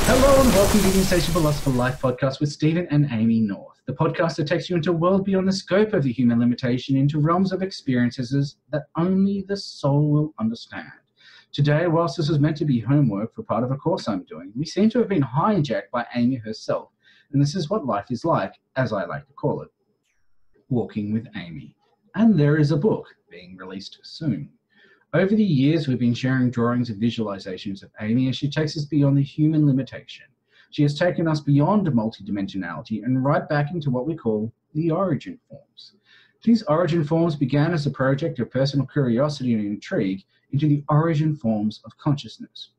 Hello and welcome to the Insatiable Lust for Life podcast with Stephen and Amy North, the podcast that takes you into a world beyond the scope of the human limitation, into realms of experiences that only the soul will understand. Today, whilst this was meant to be homework for part of a course I'm doing, we seem to have been hijacked by Amy herself, and this is what life is like, as I like to call it, walking with Amy. And there is a book being released soon. Over the years, we've been sharing drawings and visualizations of Amy as she takes us beyond the human limitation. She has taken us beyond multidimensionality and right back into what we call the origin forms. These origin forms began as a project of personal curiosity and intrigue into the origin forms of consciousness.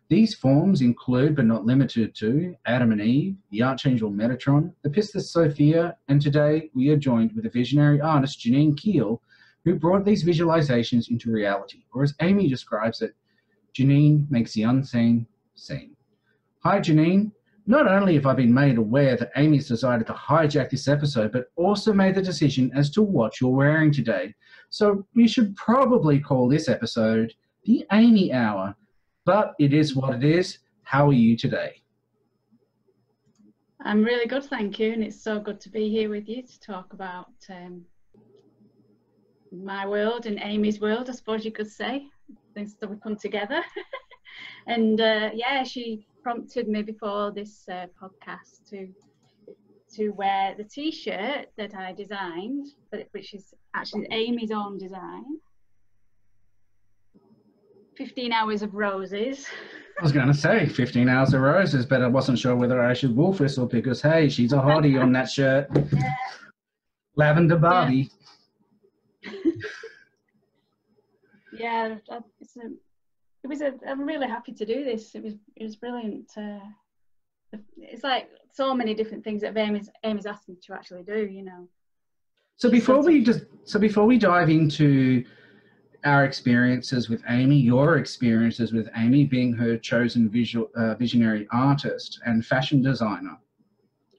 These forms include, but not limited to, Adam and Eve, the Archangel Metatron, the Pistis Sophia, and today we are joined with a visionary artist, Janine Keel, who brought these visualizations into reality, or as Amy describes it, Janine makes the unseen seen. Hi, Janine. Not only have I been made aware that Amy's decided to hijack this episode, but also made the decision as to what you're wearing today. So we should probably call this episode the Amy Hour, but it is what it is. How are you today? I'm really good, thank you, and it's so good to be here with you to talk about my world and Amy's world, I suppose you could say, things that we come together. And yeah, she prompted me before this podcast to wear the t-shirt that I designed, which is actually Amy's own design. 15 Hours of Roses. I was going to say 15 Hours of Roses, but I wasn't sure whether I should wolf whistle because, hey, she's a hottie on that shirt. Yeah. Lavender Barbie. Yeah. Yeah, I'm really happy to do this. It was brilliant. It's like so many different things that Amy's asked me to actually do, you know. So before we dive into our experiences with Amy, your experiences with Amy being her chosen visionary artist and fashion designer,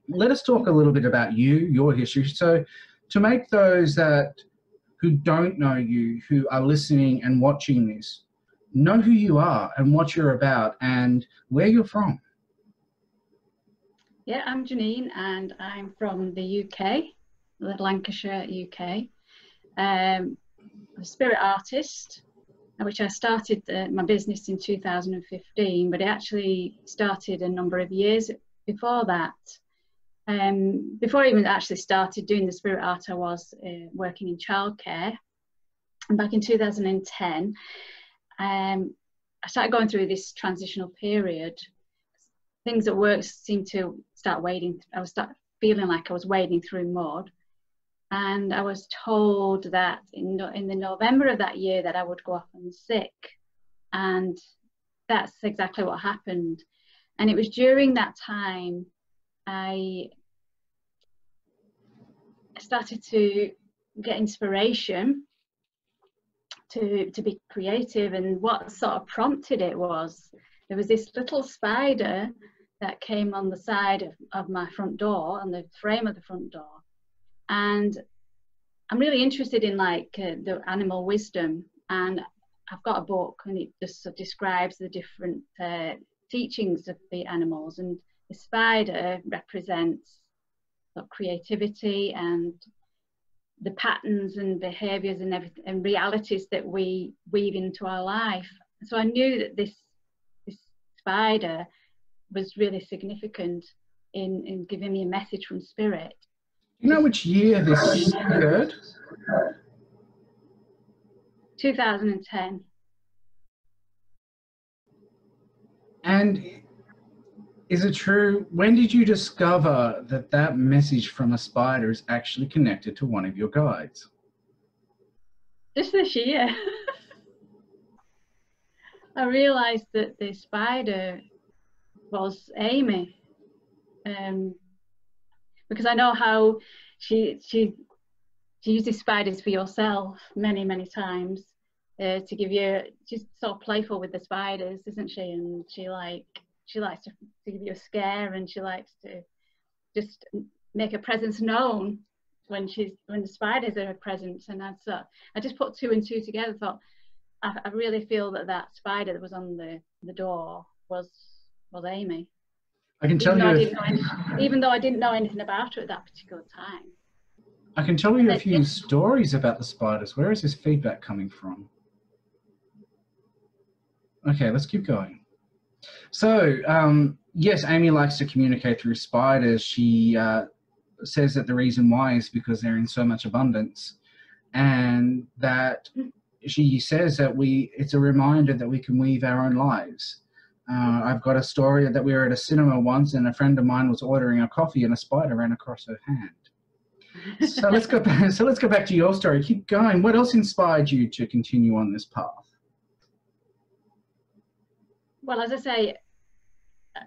let us talk a little bit about you, your history. So to make those who don't know you, who are listening and watching this, know who you are and what you're about and where you're from. Yeah, I'm Janine and I'm from the UK, Lancashire, UK. I'm a spirit artist, which I started my business in 2015, but it actually started a number of years before that. Before I even actually started doing the spirit art, I was working in childcare. And back in 2010, I started going through this transitional period. Things at work seemed to start wading. I was feeling like I was wading through mud. And I was told that in the November of that year that I would go off and sick. And that's exactly what happened. And it was during that time I started to get inspiration to be creative, and what sort of prompted it was there was this little spider that came on the side of my front door, on the frame of the front door, and I'm really interested in the animal wisdom, and I've got a book and it just describes the different teachings of the animals, and the spider represents creativity and the patterns and behaviors and everything and realities that we weave into our life. So I knew that this spider was really significant in giving me a message from spirit. You know which year this occurred? 2010. And is it true, when did you discover that message from a spider is actually connected to one of your guides? Just this year. I realised that the spider was Amy, because I know how she uses spiders for yourself many times to give you. She's sort of playful with the spiders, isn't she? And she likes to give you a scare, and she likes to just make her presence known when the spiders are present. And I just put two and two together. Thought I really feel that spider that was on the door was Amy. I can tell you, even though I didn't know anything about her at that particular time. I can tell you a few stories about the spiders. Where is this feedback coming from? Okay, let's keep going. So, yes, Amy likes to communicate through spiders. She says that the reason why is because they're in so much abundance, and that she says that it's a reminder that we can weave our own lives. I've got a story that we were at a cinema once, and a friend of mine was ordering a coffee, and a spider ran across her hand. So let's go back. So let's go back to your story. Keep going. What else inspired you to continue on this path? Well, as I say,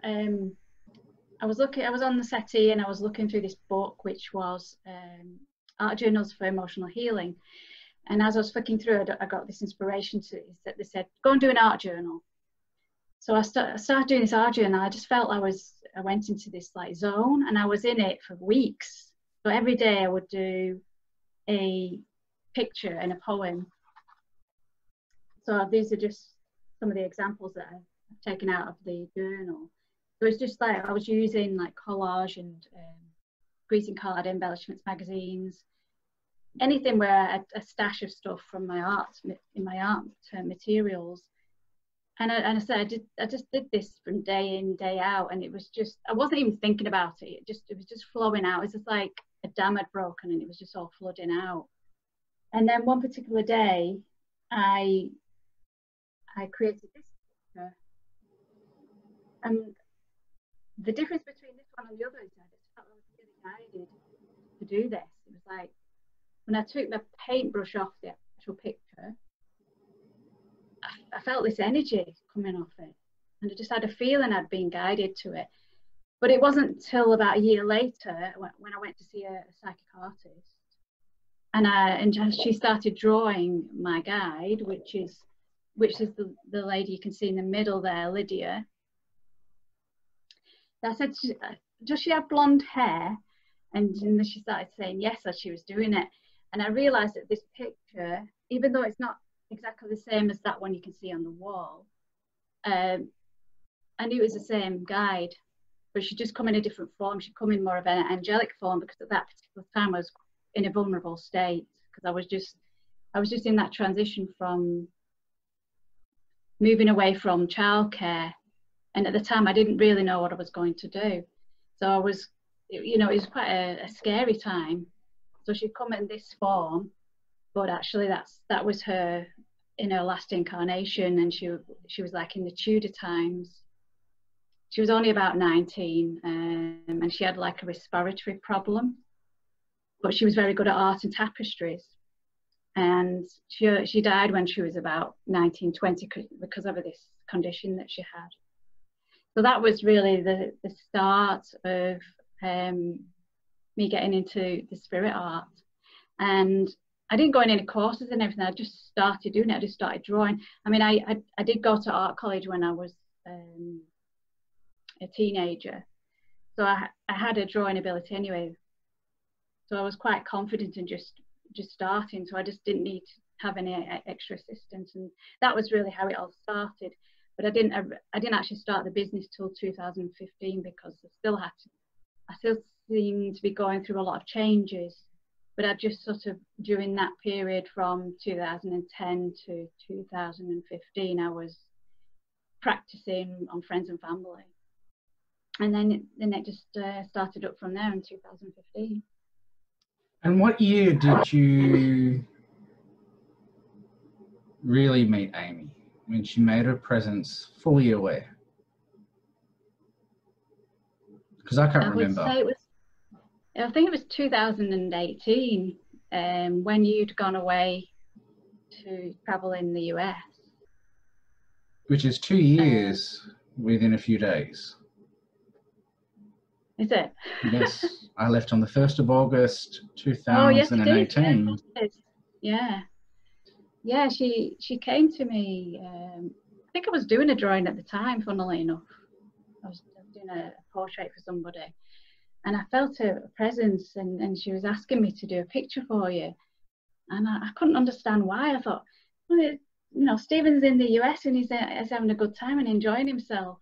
I was on the settee and I was looking through this book, which was Art Journals for Emotional Healing. And as I was flicking through it, I got this inspiration they said, go and do an art journal. So I started doing this art journal. I just felt I went into this like zone, and I was in it for weeks. So every day I would do a picture and a poem. So these are just some of the examples that I've taken out of the journal. So it's just like I was using like collage and greeting card embellishments, magazines, anything where a stash of stuff from my art materials. And I said I just did this from day in, day out, and it was just, I wasn't even thinking about it. It was just flowing out. It was just like a dam had broken and it was just all flooding out. And then one particular day, I created this picture. And the difference between this one and the other is I just felt I was really guided to do this. It was like when I took the paintbrush off the actual picture, I felt this energy coming off it, and I just had a feeling I'd been guided to it. But it wasn't until about a year later when I went to see a psychic artist, and she started drawing my guide, which is the lady you can see in the middle there, Lydia. I said, does she have blonde hair? And then she started saying yes as she was doing it. And I realized that this picture, even though it's not exactly the same as that one you can see on the wall, I knew it was the same guide, but she'd just come in a different form. She'd come in more of an angelic form, because at that particular time I was in a vulnerable state, because I was just in that transition from moving away from childcare, and at the time I didn't really know what I was going to do. So I was, it was quite a scary time. So she'd come in this form, but actually that was her in her last incarnation, and she was like in the Tudor times. She was only about 19, and she had like a respiratory problem, but she was very good at art and tapestries. And she died when she was about 19, 20 because of this condition that she had. So that was really the start of me getting into the spirit art. And I didn't go in any courses and everything. I just started doing it. I just started drawing. I mean, I did go to art college when I was a teenager. So I had a drawing ability anyway. So I was quite confident in just starting. So I just didn't need to have any extra assistance. And that was really how it all started. But I didn't actually start the business till 2015, because I still seemed to be going through a lot of changes. But I just sort of, during that period from 2010 to 2015, I was practicing on friends and family. And then it just started up from there in 2015. And what year did you really meet Amy, when she made her presence fully aware? Because I can't remember. I think it was 2018, when you'd gone away to travel in the US. Which is 2 years within a few days. Is it? Yes, I left on the 1st of August 2018. Oh, yes, it is. Yeah. Yeah, she came to me. I think I was doing a drawing at the time, funnily enough. I was doing a portrait for somebody. And I felt a presence, and she was asking me to do a picture for you. And I couldn't understand why. I thought, well, Stephen's in the US and he's having a good time and enjoying himself.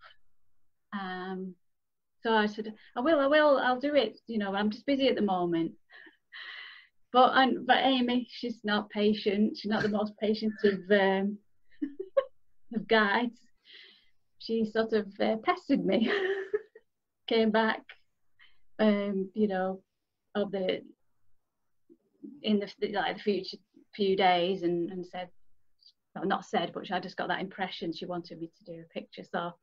So I said, I will, I'll do it. You know, I'm just busy at the moment. But Amy, she's not patient. She's not the most patient of guides. She sort of pestered me. Came back, you know, in the future few days, and said, well, not said, but I just got that impression she wanted me to do a picture. So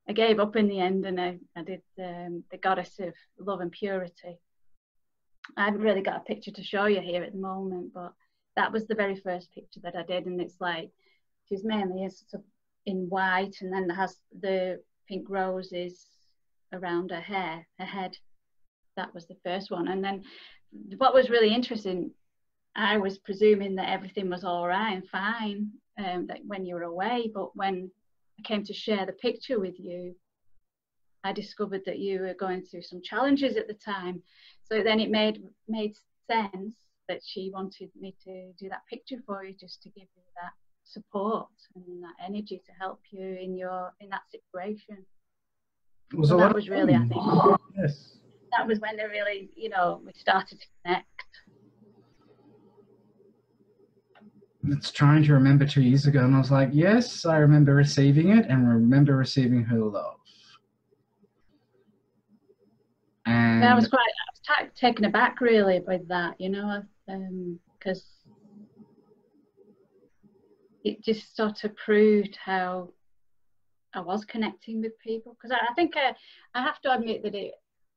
I gave up in the end, and I did the Goddess of Love and Purity. I haven't really got a picture to show you here at the moment, but that was the very first picture that I did, and it's like she's mainly sort of in white, and then it has the pink roses around her hair, her head. That was the first one. And then what was really interesting, I was presuming that everything was all right and fine that when you were away, but when I came to share the picture with you, I discovered that you were going through some challenges at the time. So then it made sense that she wanted me to do that picture for you, just to give you that support and that energy to help you in that situation. So that was really, I think, yes, that was when they really, you know, we started to connect. It's trying to remember 2 years ago, and I was like, yes, I remember receiving it, and remember receiving her love. And I was taken aback really by that, you know, because it just sort of proved how I was connecting with people. Because I think I have to admit that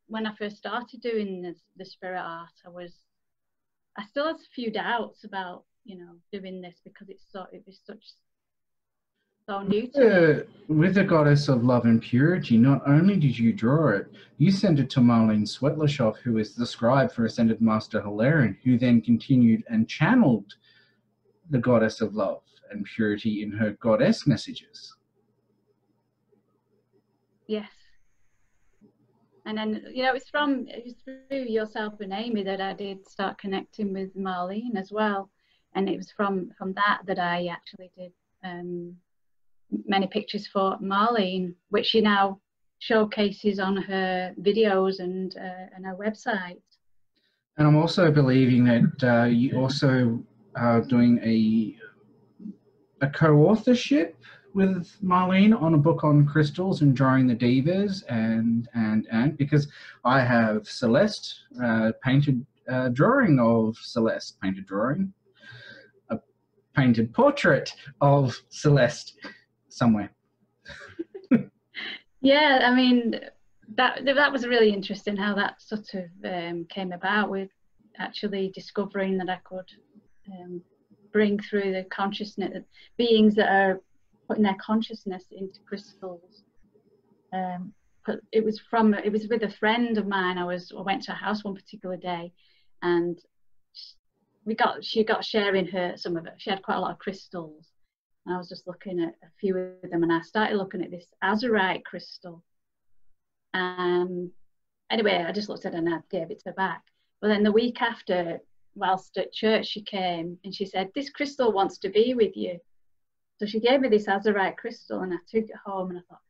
when I first started doing the spirit art, I still had a few doubts about, you know, doing this, because it was so new to me. With the Goddess of Love and Purity, not only did you draw it, you sent it to Marlene Swetlashov, who is the scribe for Ascended Master Hilarion, who then continued and channeled the Goddess of Love and Purity in her goddess messages. Yes. And then, you know, it was through yourself and Amy that I did start connecting with Marlene as well. And it was from that I actually did many pictures for Marlene, which she now showcases on her videos and her website. And I'm also believing that you also are doing a co-authorship with Marlene on a book on crystals and drawing the divas, and because I have Celeste painted drawing of Celeste, a painted portrait of Celeste somewhere. Yeah, I mean, that was really interesting how that sort of came about, with actually discovering that I could bring through the consciousness, beings that are putting their consciousness into crystals. But it was with a friend of mine. I went to her house one particular day, and she got sharing some of it. She had quite a lot of crystals, and I was just looking at a few of them, and I started looking at this azurite crystal. Anyway, I just looked at it and I gave it to her back. But then the week after, whilst at church, she came and she said, "This crystal wants to be with you." So she gave me this azurite crystal, and I took it home, and I thought,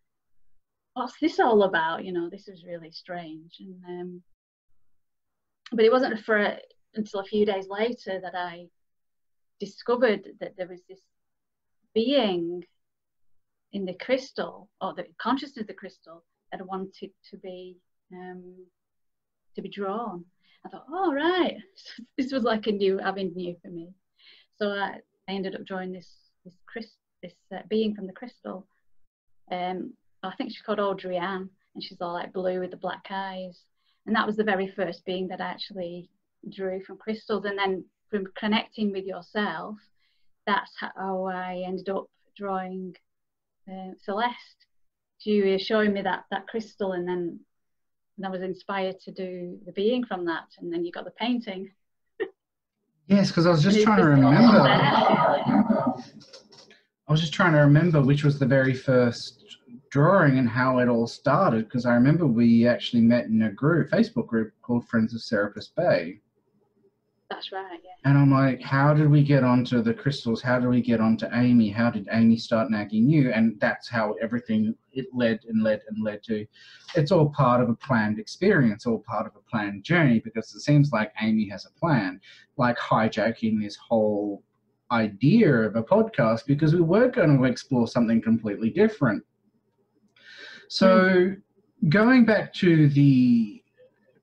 what's this all about? You know, this is really strange. And but it wasn't until a few days later that I discovered that there was this being in the crystal, or the consciousness of the crystal, that I wanted to be drawn. I thought, oh right, this was like a new avenue for me. So I ended up drawing this being from the crystal. I think she's called Audrey-Anne, and she's all like blue with the black eyes. And that was the very first being that I actually drew from crystals. And then from connecting with yourself, that's how I ended up drawing Celeste. You were showing me that crystal, and then I was inspired to do the being from that, and then you got the painting. Yes, because I was just trying to remember. I was just trying to remember which was the very first drawing and how it all started, because I remember we actually met in a Facebook group called Friends of Serapis Bay. That's right, yeah. And I'm like, how did we get onto the crystals? How did we get onto Amy? How did Amy start nagging you? And that's how everything, it led and led and led to. It's all part of a planned experience, all part of a planned journey, because it seems like Amy has a plan, like hijacking this whole idea of a podcast, because we were going to explore something completely different. So going back to the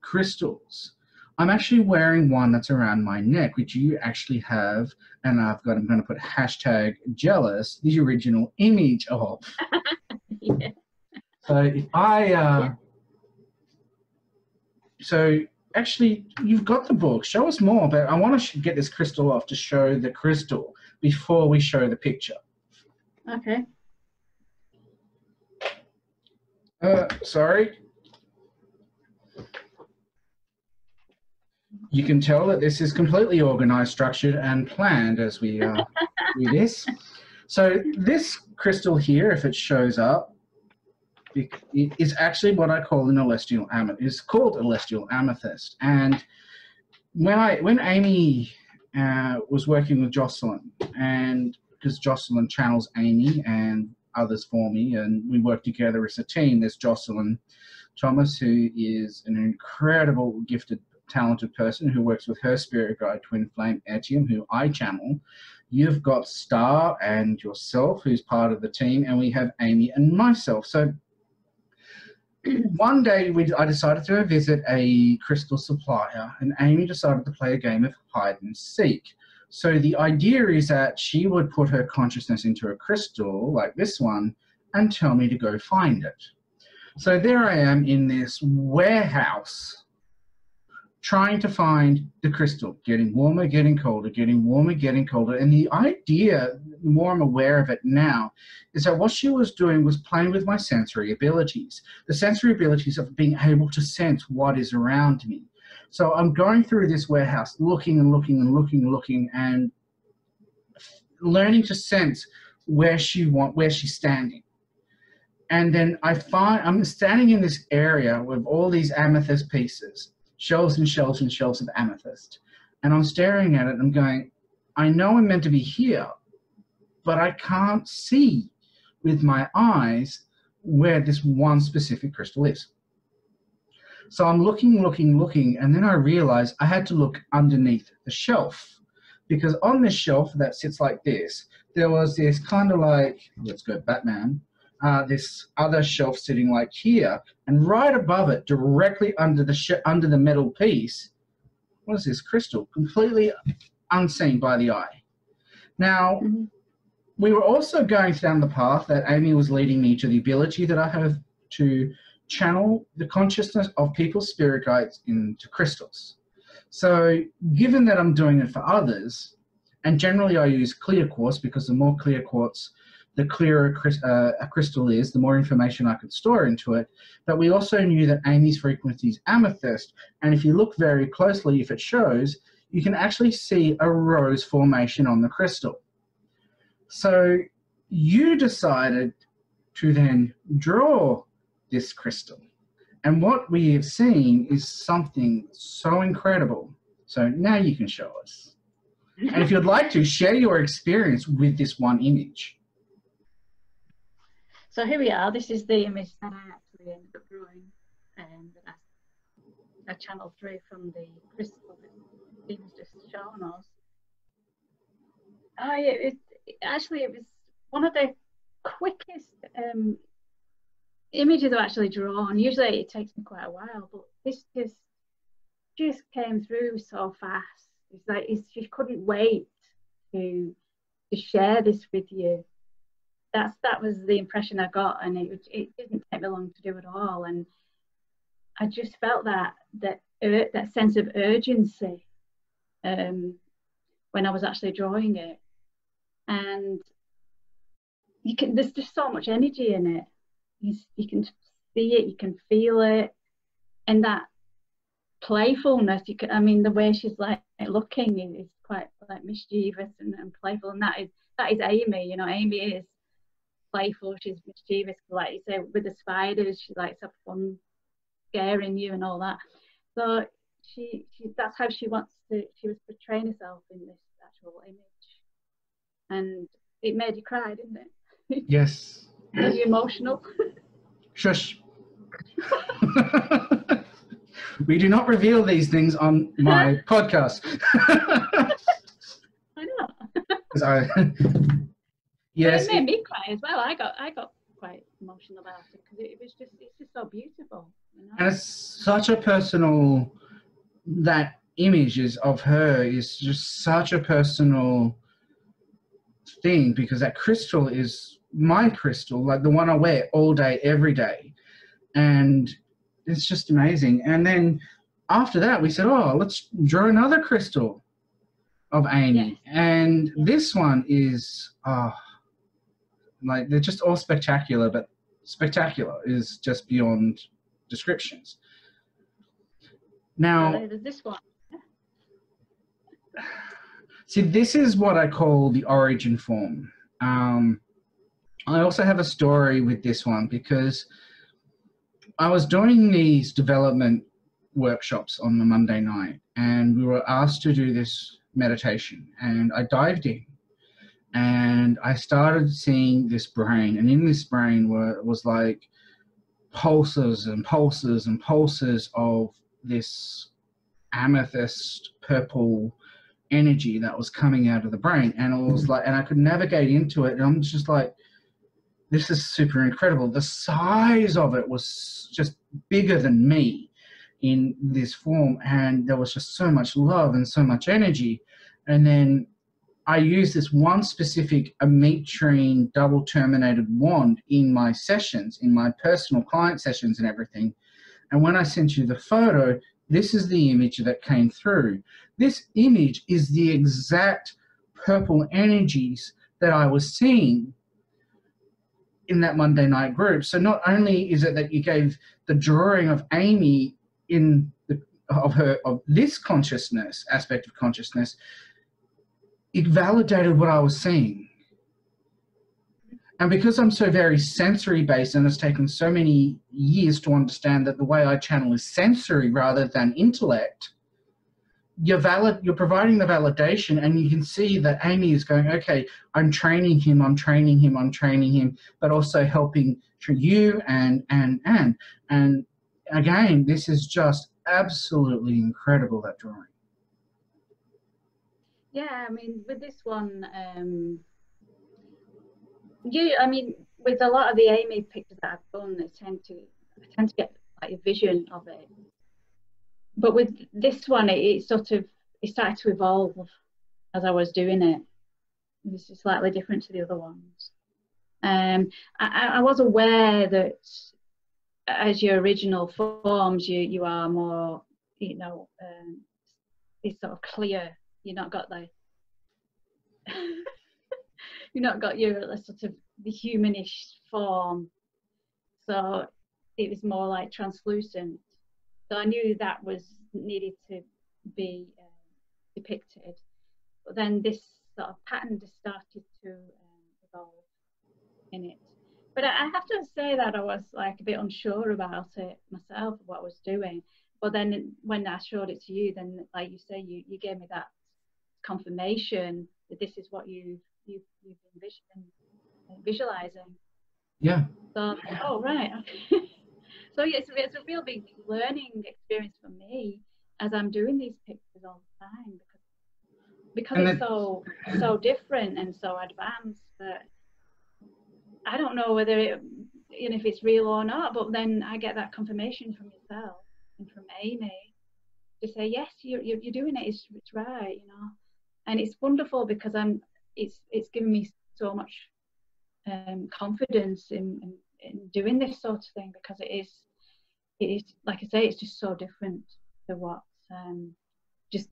crystals, I'm actually wearing one that's around my neck, which you actually have, and I'm going to put hashtag jealous, the original image of. Yeah. So if I, so actually, you've got the book. Show us more, but I want to get this crystal off to show the crystal before we show the picture. Okay. Sorry. You can tell that this is completely organized, structured, and planned as we do this. So this crystal here, if it shows up, it is actually what I call an celestial amethyst. It's called celestial amethyst. And when Amy was working with Jocelyn, and because Jocelyn channels Amy and others for me, and we work together as a team. There's Jocelyn Thomas, who is an incredible, gifted, talented person who works with her spirit guide, Twin Flame Etienne, who I channel. You've got Star and yourself, who's part of the team, and we have Amy and myself. So one day I decided to visit a crystal supplier, and Amy decided to play a game of hide and seek. So the idea is that she would put her consciousness into a crystal like this one and tell me to go find it. So there I am in this warehouse trying to find the crystal, getting warmer, getting colder, getting warmer, getting colder. And the idea, the more I'm aware of it now, is that what she was doing was playing with my sensory abilities, the sensory abilities of being able to sense what is around me. So I'm going through this warehouse, looking and looking and looking and looking, and learning to sense where she's standing. And then I'm standing in this area with all these amethyst pieces, shelves and shelves and shelves of amethyst. And I'm staring at it and I'm going, I know I'm meant to be here, but I can't see with my eyes where this one specific crystal is. So I'm looking, and then I realized I had to look underneath the shelf, because on this shelf that sits like this, there was this kind of like, let's go Batman, this other shelf sitting like here, and right above it, directly under the metal piece, what is this crystal? Completely unseen by the eye. Now, we were also going down the path that Amy was leading me to, the ability that I have to channel the consciousness of people's spirit guides into crystals. So given that I'm doing it for others, and generally I use clear quartz, because the more clear quartz, the clearer a crystal is, the more information I could store into it. But we also knew that Amy's frequency is amethyst, and if you look very closely, if it shows, you can actually see a rose formation on the crystal. So you decided to then draw this crystal. And what we have seen is something so incredible. So now you can show us. And if you'd like to, share your experience with this one image. So here we are. This is the image that I actually ended up drawing, and that I channeled through from the crystal that Stephen's just shown us. It was one of the quickest images I've actually drawn. Usually it takes me quite a while, but this just came through so fast. It's like she couldn't wait to share this with you. That was the impression I got, and it didn't take me long to do it all. And I just felt that sense of urgency when I was actually drawing it. And there's just so much energy in it. You can see it, you can feel it, and that playfulness. The way she's like looking is quite like mischievous and playful, and that is Amy. Amy is playful, she's mischievous, like you say, with the spiders, she likes to have fun scaring you and all that. So that's how she was portraying herself in this actual image, and it made you cry, didn't it? Yes. Made you emotional. Shush. We do not reveal these things on my podcast. I know. Yes, but it made me cry as well. I got quite emotional about it because it's just so beautiful, you know? And it's such a personal, that image of her is just such a personal thing, because that crystal is my crystal, like the one I wear all day, every day. And it's just amazing. And then after that, we said, oh, let's draw another crystal of Amy. Yes. And this one is, like, they're just all spectacular, but spectacular is just beyond descriptions. Now, there's this one. See, this is what I call the origin form. I also have a story with this one, because I was doing these development workshops on the Monday night, and we were asked to do this meditation, and I dived in and I started seeing this brain, and in this brain was like pulses and pulses and pulses of this amethyst purple energy that was coming out of the brain. And it was like, and I could navigate into it, and I'm just like, this is super incredible. The size of it was just bigger than me in this form, and there was just so much love and so much energy. And then I used this one specific ametrine double terminated wand in my sessions, in my personal client sessions and everything. And when I sent you the photo, this is the image that came through. This image is the exact purple energies that I was seeing in that Monday night group. So not only is it that you gave the drawing of Amy of this consciousness, aspect of consciousness, it validated what I was seeing. And because I'm so very sensory based, and it's taken so many years to understand that the way I channel is sensory rather than intellect, you're providing the validation, and you can see that Amy is going, okay, I'm training him, but also helping you and again, this is just absolutely incredible, that drawing. Yeah, I mean, with this one, with a lot of the Amy pictures that I've done, I tend to get like a vision of it. But with this one, it started to evolve as I was doing it. This is slightly different to the other ones. I was aware that as your original forms, you are more, it's sort of clear. You've not got your sort of the humanish form, so it was more like translucent. So I knew that was needed to be depicted, but then this sort of pattern just started to evolve in it. But I have to say that I was like a bit unsure about it myself, what I was doing. But then when I showed it to you, then like you say, you gave me that confirmation that this is what you've been visualizing. Yeah. So, oh right. So yeah, it's a real big learning experience for me as I'm doing these pictures all the time, because it's so different and so advanced that I don't know whether if it's real or not. But then I get that confirmation from yourself and from Amy to say, yes, you're doing it. It's right, and it's wonderful because it's given me so much confidence in doing this sort of thing, because it is like I say, it's just so different to what's just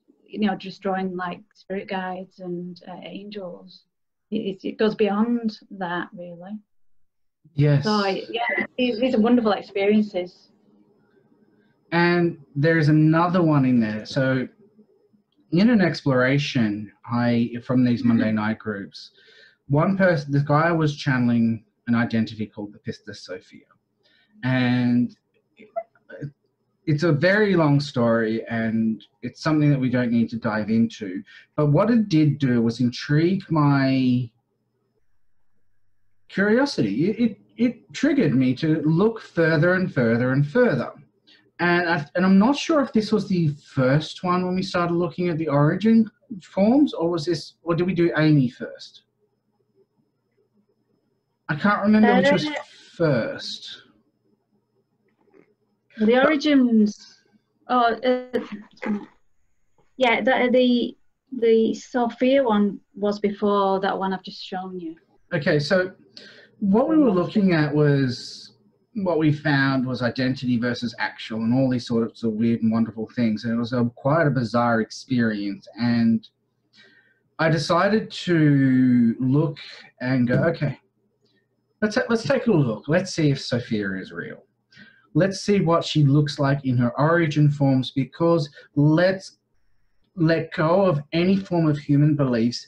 drawing like spirit guides and angels. It goes beyond that, really. Yes. So yeah, these are wonderful experiences. And there's another one in there. So in an exploration, from these Monday night groups, this guy was channeling an identity called the Pistis Sophia. And it's a very long story, and it's something that we don't need to dive into. But what it did do was intrigue my curiosity. It triggered me to look further and further and further. And I'm not sure if this was the first one when we started looking at the origin forms, or did we do Amy first? I can't remember which was first. The origins. Oh, yeah. The Sophia one was before that one I've just shown you. Okay, so what we were looking at was, what we found was identity versus actual and all these sorts of weird and wonderful things. And it was quite a bizarre experience. And I decided to look and go, okay, let's take a look. Let's see if Sophia is real. Let's see what she looks like in her origin forms, because let's let go of any form of human beliefs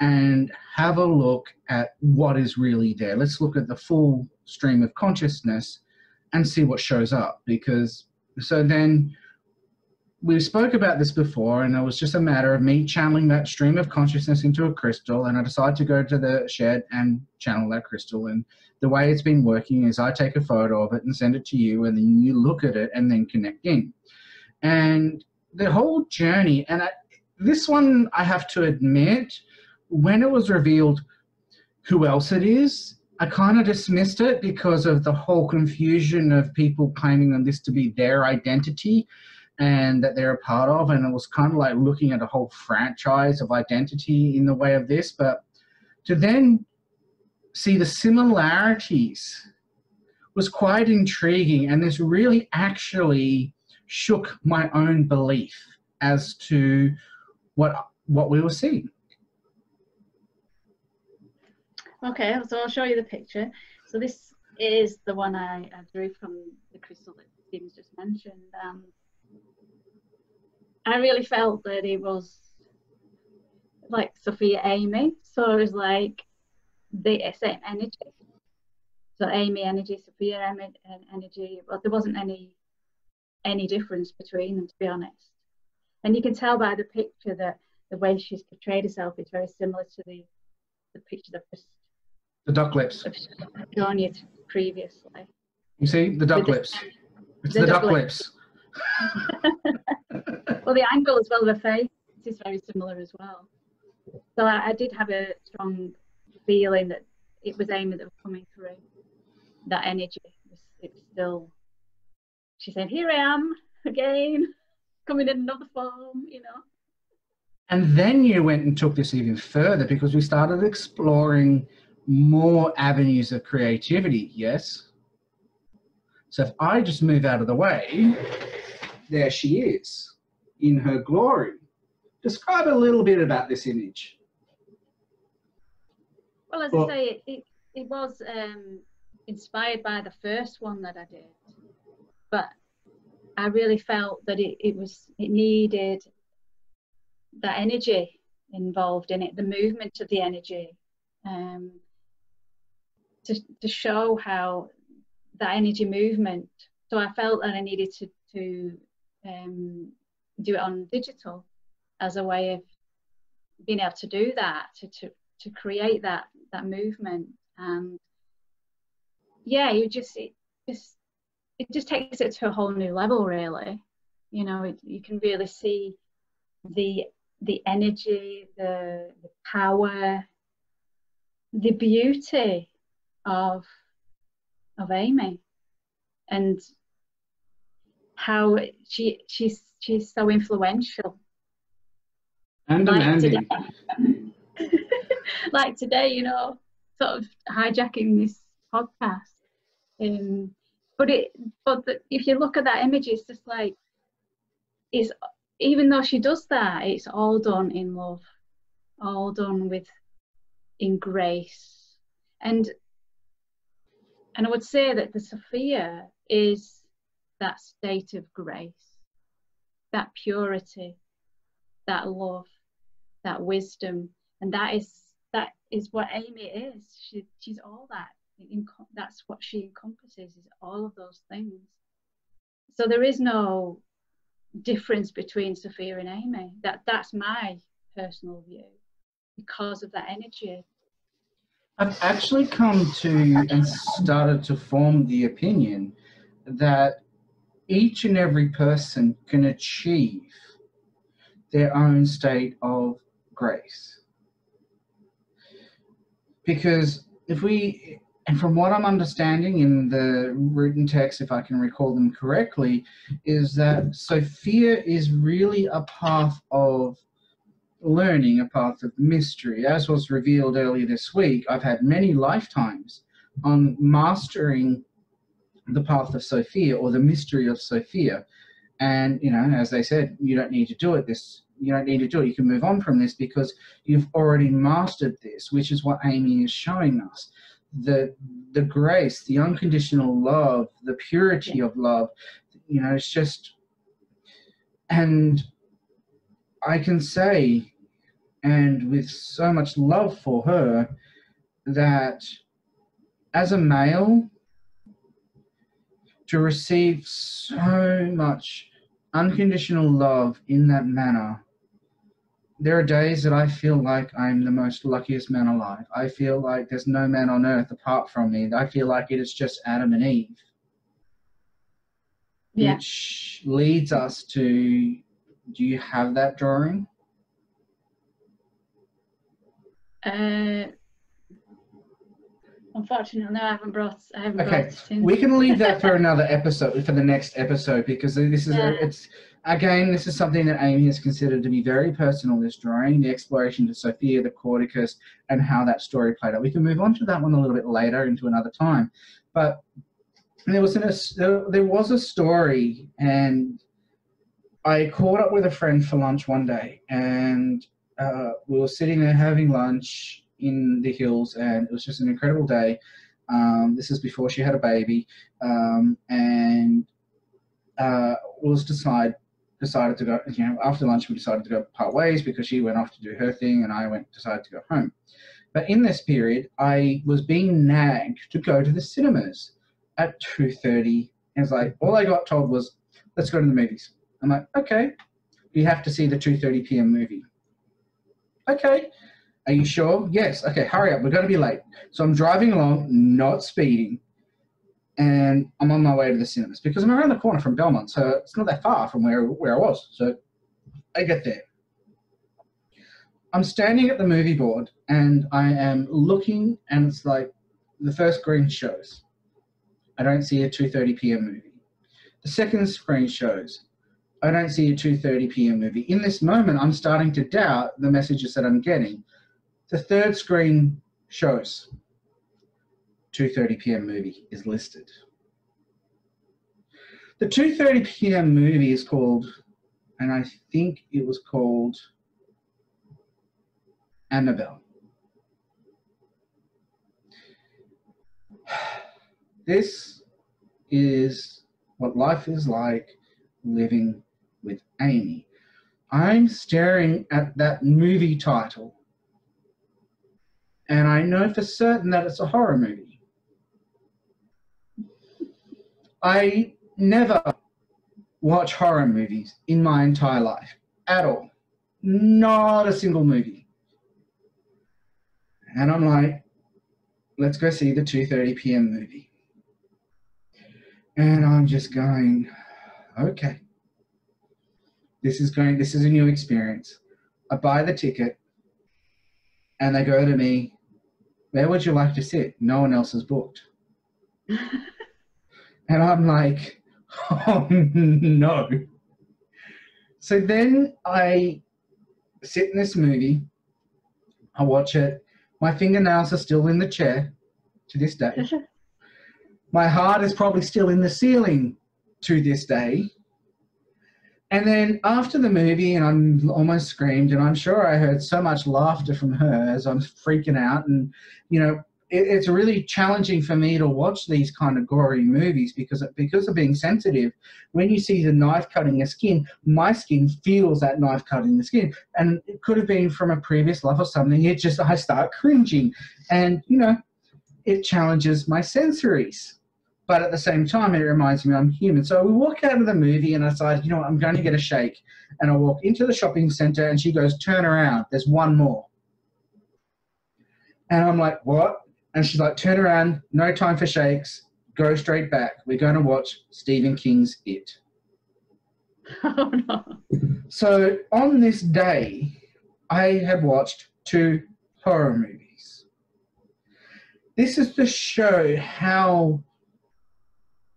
and have a look at what is really there. Let's look at the full stream of consciousness and see what shows up. Because so then we spoke about this before, and it was just a matter of me channeling that stream of consciousness into a crystal, and I decided to go to the shed and channel that crystal. And the way it's been working is I take a photo of it and send it to you, and then you look at it and then connect in. And the whole journey, and this one, I have to admit, when it was revealed who else it is, I kind of dismissed it because of the whole confusion of people claiming on this to be their identity and that they're a part of. And it was kind of like looking at a whole franchise of identity in the way of this. But to then see the similarities was quite intriguing. And this really actually shook my own belief as to what we were seeing. Okay, so I'll show you the picture. So this is the one I drew from the crystal that Stephen's just mentioned. I really felt that it was like Sophia Amy, so it was like the same energy. So Amy energy, Sophia energy, but there wasn't any difference between them, to be honest. And you can tell by the picture that the way she's portrayed herself is very similar to the picture that the duck lips shown you previously. You see the duck lips. It's the duck lips. Well, the angle as well of the face is very similar as well. So I did have a strong feeling that it was Amy that was coming through. That energy it was still. She said, "Here I am again, coming in another form," you know. And then you went and took this even further, because we started exploring more avenues of creativity. Yes. So if I just move out of the way, there she is in her glory. Describe a little bit about this image. Well, as I say, it was inspired by the first one that I did, but I really felt that it needed that energy involved in it, the movement of the energy, to show how that energy movement. So I felt that I needed to do it on digital as a way of being able to do that, to create that movement. And yeah, it just takes it to a whole new level, really. You know, you can really see the energy, the power, the beauty of Amy, and how she's so influential. And demanding. Like today, you know, sort of hijacking this podcast. But if you look at that image, it's just like, even though she does that, it's all done in love, all done in grace. And I would say that the Sophia is that state of grace, that purity, that love, that wisdom. And that is what Amy is. She's all that. That's what she encompasses, is all of those things. So there is no difference between Sophia and Amy. That's my personal view because of that energy. I've actually come to and started to form the opinion that each and every person can achieve their own state of grace. Because and from what I'm understanding in the written text, if I can recall them correctly, is that Sophia is really a path of learning, a path of mystery. As was revealed earlier this week, I've had many lifetimes on mastering the path of Sophia or the mystery of Sophia. And, as they said, you don't need to do it. You don't need to do it. You can move on from this because you've already mastered this, which is what Amy is showing us. The grace, the unconditional love, the purity of love, it's just, and I can say, and with so much love for her, that as a male, to receive so much unconditional love in that manner, there are days that I feel like I'm the most luckiest man alive. I feel like there's no man on earth apart from me. I feel like it is just Adam and Eve. Yeah. Which leads us to, do you have that drawing? Unfortunately, no, I haven't brought it in. We can leave that for another episode, for the next episode, because this is this is something that Amy has considered to be very personal, this drawing, the exploration to Sophia, the Courticus, and how that story played out. We can move on to that one a little bit later into another time. But there was a story, and I caught up with a friend for lunch one day, and we were sitting there having lunch in the hills, and it was just an incredible day. This is before she had a baby, and was decided to go. After lunch, we decided to go part ways because she went off to do her thing, and I decided to go home. But in this period, I was being nagged to go to the cinemas at 2:30. And it's like, all I got told was, let's go to the movies. I'm like, okay, you have to see the 2:30 p.m. movie. Okay. Are you sure? Yes. Okay, hurry up. We're going to be late. So I'm driving along, not speeding, and I'm on my way to the cinemas because I'm around the corner from Belmont, so it's not that far from where I was. So I get there. I'm standing at the movie board, and I am looking, and it's like the first screen shows. I don't see a 2:30 p.m. movie. The second screen shows. I don't see a 2:30 p.m. movie. In this moment, I'm starting to doubt the messages that I'm getting. The third screen shows 2:30 p.m. movie is listed. The 2:30 p.m. movie is called, and I think it was called Annabelle. This is what life is like living with Amy. I'm staring at that movie title, and I know for certain that it's a horror movie. I never watch horror movies in my entire life, at all. Not a single movie. And I'm like, let's go see the 2:30 p.m. movie. And I'm just going, okay. This is a new experience. I buy the ticket, and they go to me, where would you like to sit? No one else is booked. And I'm like, oh no. So then I sit in this movie, I watch it. My fingernails are still in the chair to this day. My heart is probably still in the ceiling to this day. And then after the movie, and I'm almost screamed, and I'm sure I heard so much laughter from her as I'm freaking out. And, it's really challenging for me to watch these kind of gory movies because of being sensitive. When you see the knife cutting your skin, my skin feels that knife cutting the skin. And it could have been from a previous love or something. I start cringing. And, it challenges my sensories. but at the same time, it reminds me I'm human. So we walk out of the movie and I decide, you know what, I'm going to get a shake. And I walk into the shopping centre and she goes, turn around, there's one more. And I'm like, what? And she's like, turn around, no time for shakes, go straight back. We're going to watch Stephen King's It. Oh, no. So on this day, I had watched 2 horror movies. This is to show how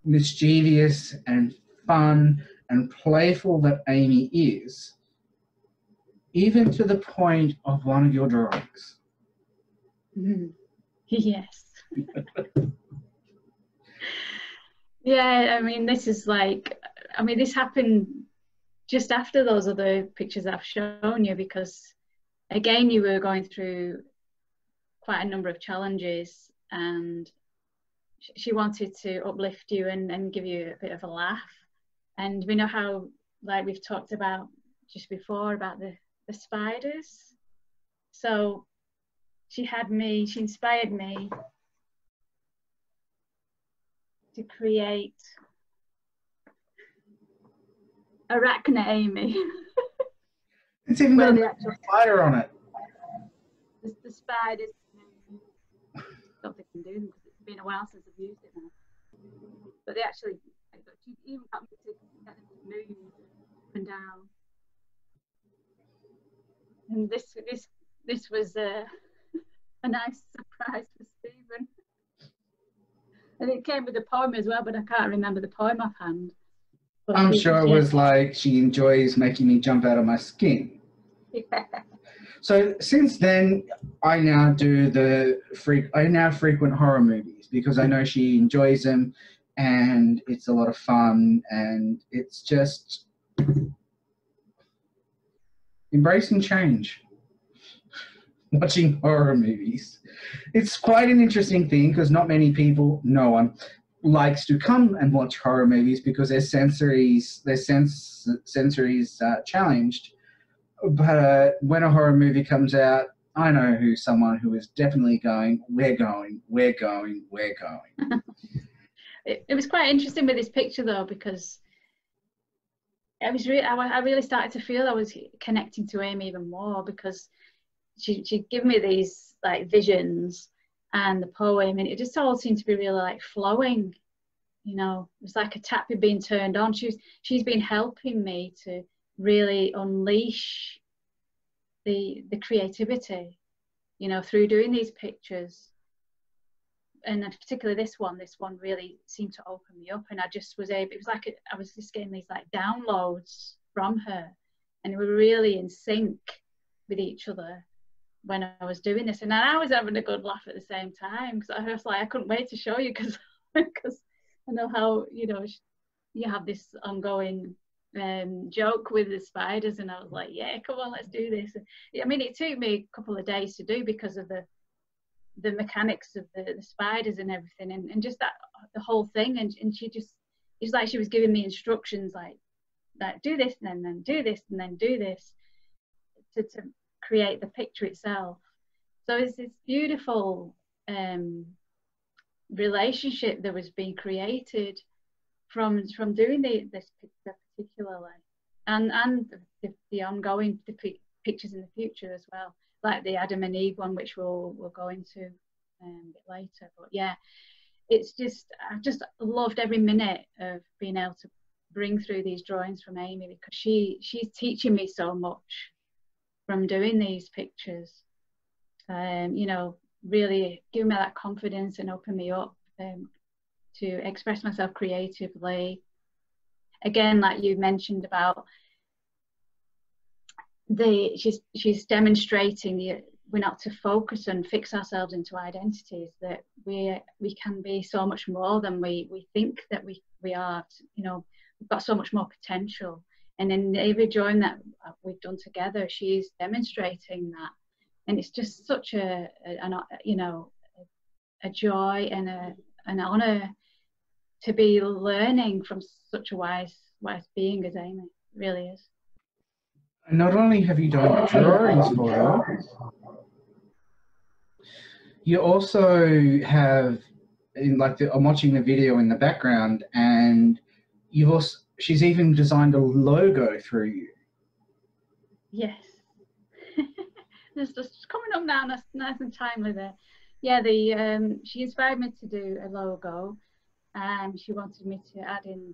mischievous and fun and playful that Amy is, even to the point of one of your drawings. Yes. Yeah, I mean, this is like, I mean, this happened just after those other pictures I've shown you, because again, you were going through quite a number of challenges, and she wanted to uplift you and give you a bit of a laugh. And we know how, like we've talked about just before, about the spiders. So she inspired me to create Arachne Amy. It's even got a spider on it. The spiders, I don't think I can do them because it's been a while since I've used it now. But they actually, she even got me to get them to move up and down. And this was a nice surprise for Stephen. And it came with a poem as well, but I can't remember the poem offhand. But I'm sure it was like, she enjoys making me jump out of my skin. Yeah. So since then, I now frequent horror movies because I know she enjoys them, and it's a lot of fun, and it's just embracing change. Watching horror movies. It's quite an interesting thing because not many people, no one, likes to come and watch horror movies because their sensories challenged. But when a horror movie comes out, I know someone who is definitely going, we're going. It was quite interesting with this picture though, because I really started to feel I was connecting to Amy even more, because she'd give me these like visions and the poem, and it just all seemed to be really like flowing, you know. It was like a tap had been turned on. She's been helping me to really unleash the creativity, you know, through doing these pictures. And particularly this one really seemed to open me up, and I just was able, it was like I was just getting these like downloads from her, and we were really in sync with each other when I was doing this. And I was having a good laugh at the same time, because I was like, I couldn't wait to show you, because I know how, you know, you have this ongoing joke with the spiders, and I was like, yeah, come on, let's do this. I mean, it took me a couple of days to do because of the mechanics of the spiders and everything, and just that, the whole thing. And she just, it's like she was giving me instructions like do this and then do this and then do this to create the picture itself. So it's this beautiful relationship that was being created from doing this picture particularly, and the ongoing pictures in the future as well, like the Adam and Eve one, which we'll go into a bit later. But yeah, it's just, I've just loved every minute of being able to bring through these drawings from Amy, because she's teaching me so much from doing these pictures. You know, really giving me that confidence and open me up to express myself creatively. Again, like you mentioned about she's demonstrating we're not to focus and fix ourselves into identities, that we can be so much more than we think that we are. You know, we've got so much more potential. And in every drawing that we've done together, she's demonstrating that, and it's just such a you know, a joy and an honor to be learning from such a wise being as Amy. It really is. And not only have you done drawings for her, you also have I'm watching the video in the background, and she's even designed a logo through you. Yes. It's just coming up now, nice and timely there. Yeah, she inspired me to do a logo. She wanted me to add in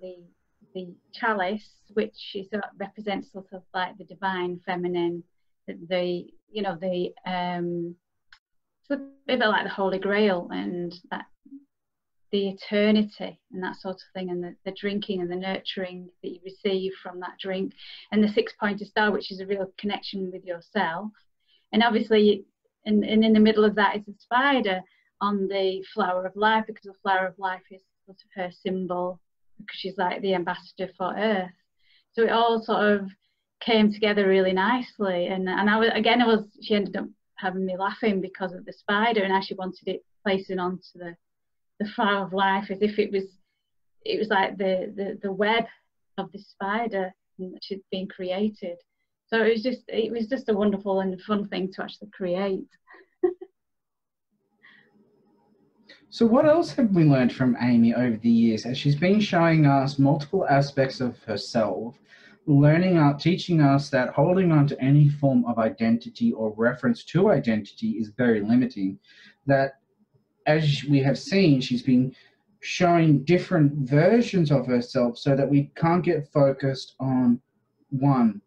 the chalice, which is represents sort of like the divine feminine, sort of a bit like the Holy Grail, and that the eternity and that sort of thing, and the drinking and the nurturing that you receive from that drink, and the 6-pointed star, which is a real connection with yourself. And obviously, and in the middle of that is a spider on the flower of life, because the flower of life is sort of her symbol, because she's like the ambassador for Earth. So it all sort of came together really nicely. And she ended up having me laughing because of the spider, and actually wanted it placing onto the flower of life, as if it was like the web of the spider that she'd been created. So it was just a wonderful and fun thing to actually create. So what else have we learned from Amy over the years, as she's been showing us multiple aspects of herself, teaching us that holding on to any form of identity or reference to identity is very limiting, that as we have seen, she's been showing different versions of herself so that we can't get focused on one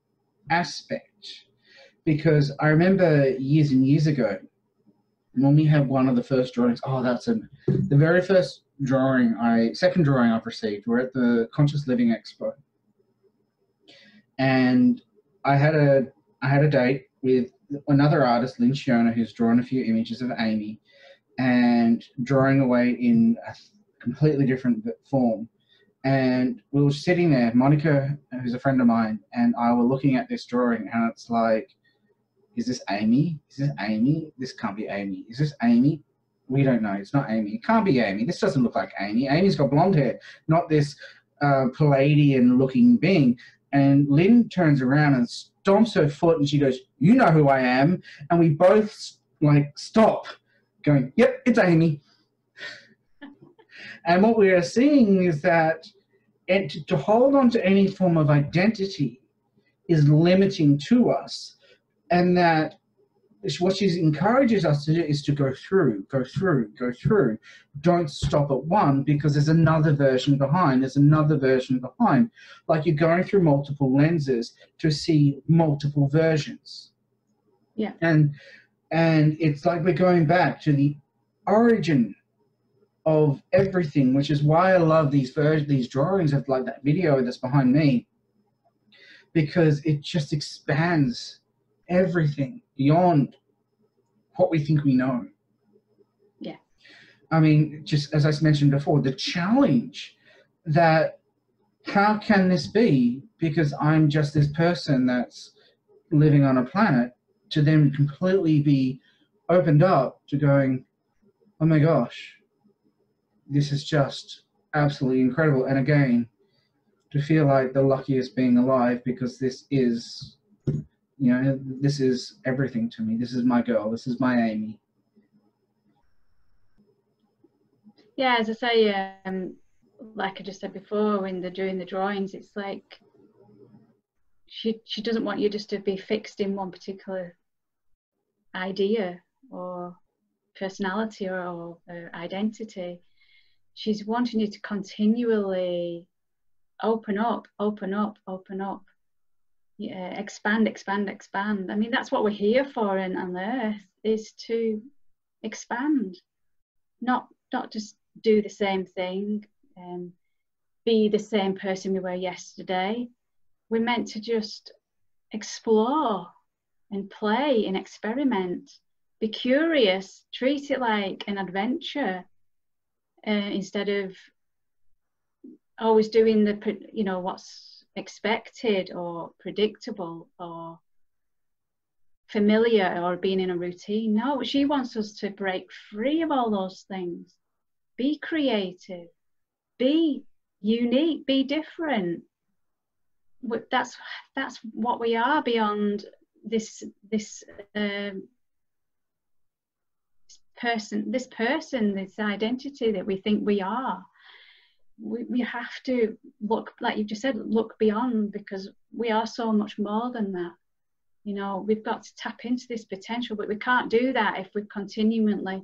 aspect. Because I remember years and years ago, when we had one of the first drawings, the very first second drawing I've received, we're at the Conscious Living Expo. And I had a date with another artist, Lynn Shiona, who's drawn a few images of Amy, and drawing away in a completely different form. And we were sitting there, Monica, who's a friend of mine, and I were looking at this drawing, and it's like, is this Amy? Is this Amy? This can't be Amy. Is this Amy? We don't know. It's not Amy. It can't be Amy. This doesn't look like Amy. Amy's got blonde hair, not this Palladian-looking being. And Lynn turns around and stomps her foot, and she goes, "You know who I am." And we both stop, going, "Yep, it's Amy." And what we are seeing is that to hold on to any form of identity is limiting to us, and that what she encourages us to do is to go through. Don't stop at one, because there's another version behind. Like you're going through multiple lenses to see multiple versions. Yeah. And it's like we're going back to the origin of everything, which is why I love these drawings of like that video that's behind me, because it just expands everything beyond what we think we know. Yeah. I mean, just as I mentioned before, the challenge that how can this be, because I'm just this person that's living on a planet, to then completely be opened up to going, oh my gosh, this is just absolutely incredible. And again, to feel like the luckiest being alive, because this is, this is everything to me. This is my girl. This is my Amy. Yeah, as I say, like I just said before, when they're doing the drawings, it's like she doesn't want you just to be fixed in one particular idea or personality or identity. She's wanting you to continually open up. Yeah, expand. I mean, that's what we're here for on Earth, is to expand, not just do the same thing and be the same person we were yesterday. We're meant to just explore and play and experiment, be curious, treat it like an adventure, instead of always doing what's expected or predictable or familiar or being in a routine. No, she wants us to break free of all those things, be creative, be unique, be different. That's what we are, beyond this this identity that we think we are. We have to look, like you just said, look beyond, because we are so much more than that. You know, we've got to tap into this potential, but we can't do that if we're continually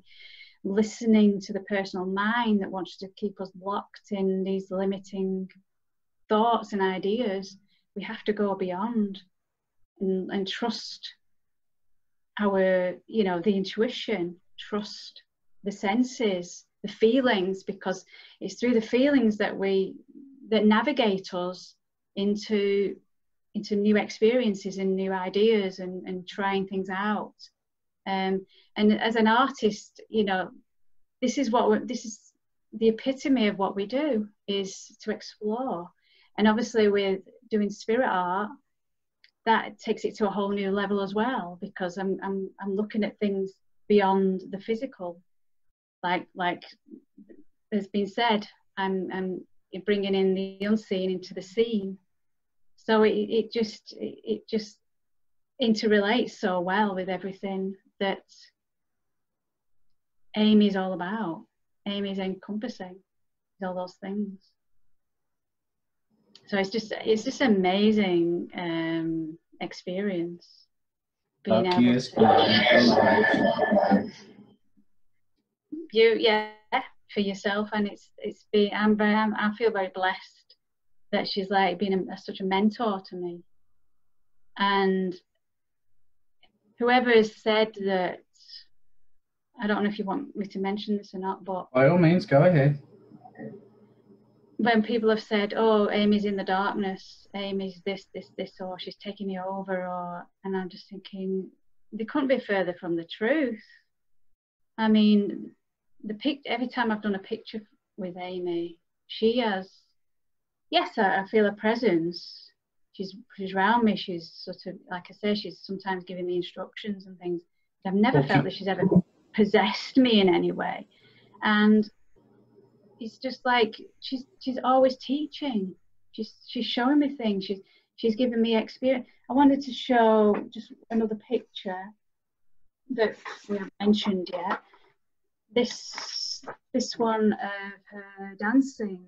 listening to the personal mind that wants to keep us locked in these limiting thoughts and ideas. We have to go beyond and trust our, you know, the intuition, trust the senses, the feelings, because it's through the feelings that navigate us into new experiences and new ideas and trying things out. And as an artist, you know, this is the epitome of what we do, is to explore. And obviously with doing spirit art, that takes it to a whole new level as well, because I'm looking at things beyond the physical, like has been said, I'm bringing in the unseen into the seen. So it just interrelates so well with everything that Amy is all about. Amy is encompassing all those things. So it's just amazing experience. Being able to for yourself, and it's been. I feel very blessed that she's like been such a mentor to me. And whoever has said that, I don't know if you want me to mention this or not, but by all means, go ahead. When people have said, oh, Amy's in the darkness, Amy's this, or she's taking me over, and I'm just thinking, they couldn't be further from the truth. I mean, every time I've done a picture with Amy, she has, yes, I feel a presence. She's around me. She's sort of, like I say, she's sometimes giving me instructions and things. But I've never felt that she's ever possessed me in any way. And it's just like she's always teaching. She's showing me things. She's giving me experience. I wanted to show just another picture that we haven't mentioned yet. This one of her dancing.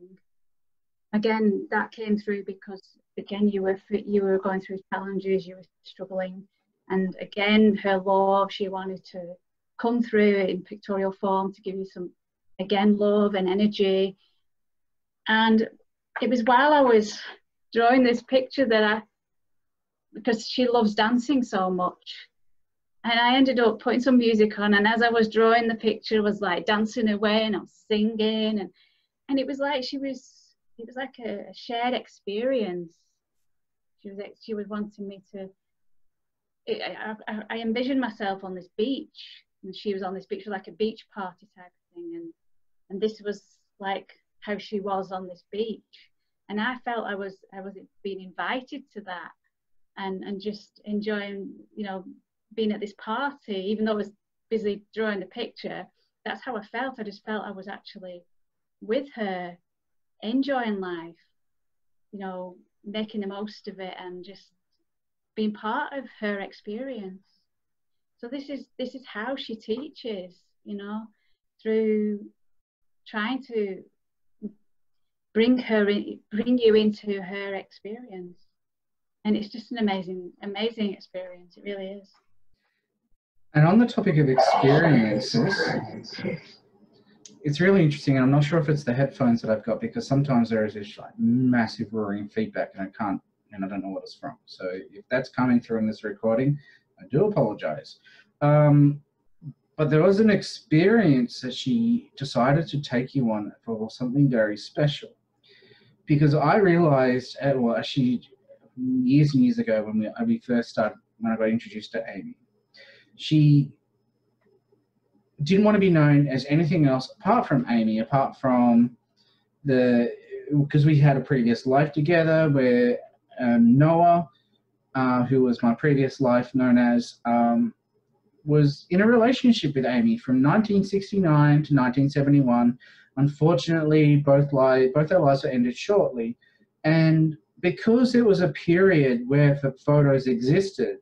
Again, that came through because again you were going through challenges, you were struggling, and again her love, she wanted to come through in pictorial form to give you some, again, love and energy. And it was while I was drawing this picture that because she loves dancing so much, and I ended up putting some music on, and as I was drawing the picture, I was like dancing away and I was singing, and it was like it was like a shared experience. She was wanting me to, I envisioned myself on this beach, and she was on this beach, like a beach party type of thing, and this was like how she was on this beach, and I felt I was being invited to that, and just enjoying, you know, being at this party, even though I was busy drawing the picture. That's how I felt. I just felt I was actually with her, enjoying life, you know, making the most of it, and just being part of her experience. So this is how she teaches, you know, through trying to bring you into her experience. And it's just an amazing experience. It really is. And on the topic of experiences, it's really interesting. I'm not sure if it's the headphones that I've got, because sometimes there is this like massive roaring feedback and I don't know what it's from. So if that's coming through in this recording, I do apologize. But there was an experience that she decided to take you on for something very special, because I realized, years and years ago when I got introduced to Amy, she didn't want to be known as anything else apart from Amy, apart from because we had a previous life together where Noah, who was my previous life known as, was in a relationship with Amy from 1969 to 1971. Unfortunately, both their lives were ended shortly. And because it was a period where the photos existed,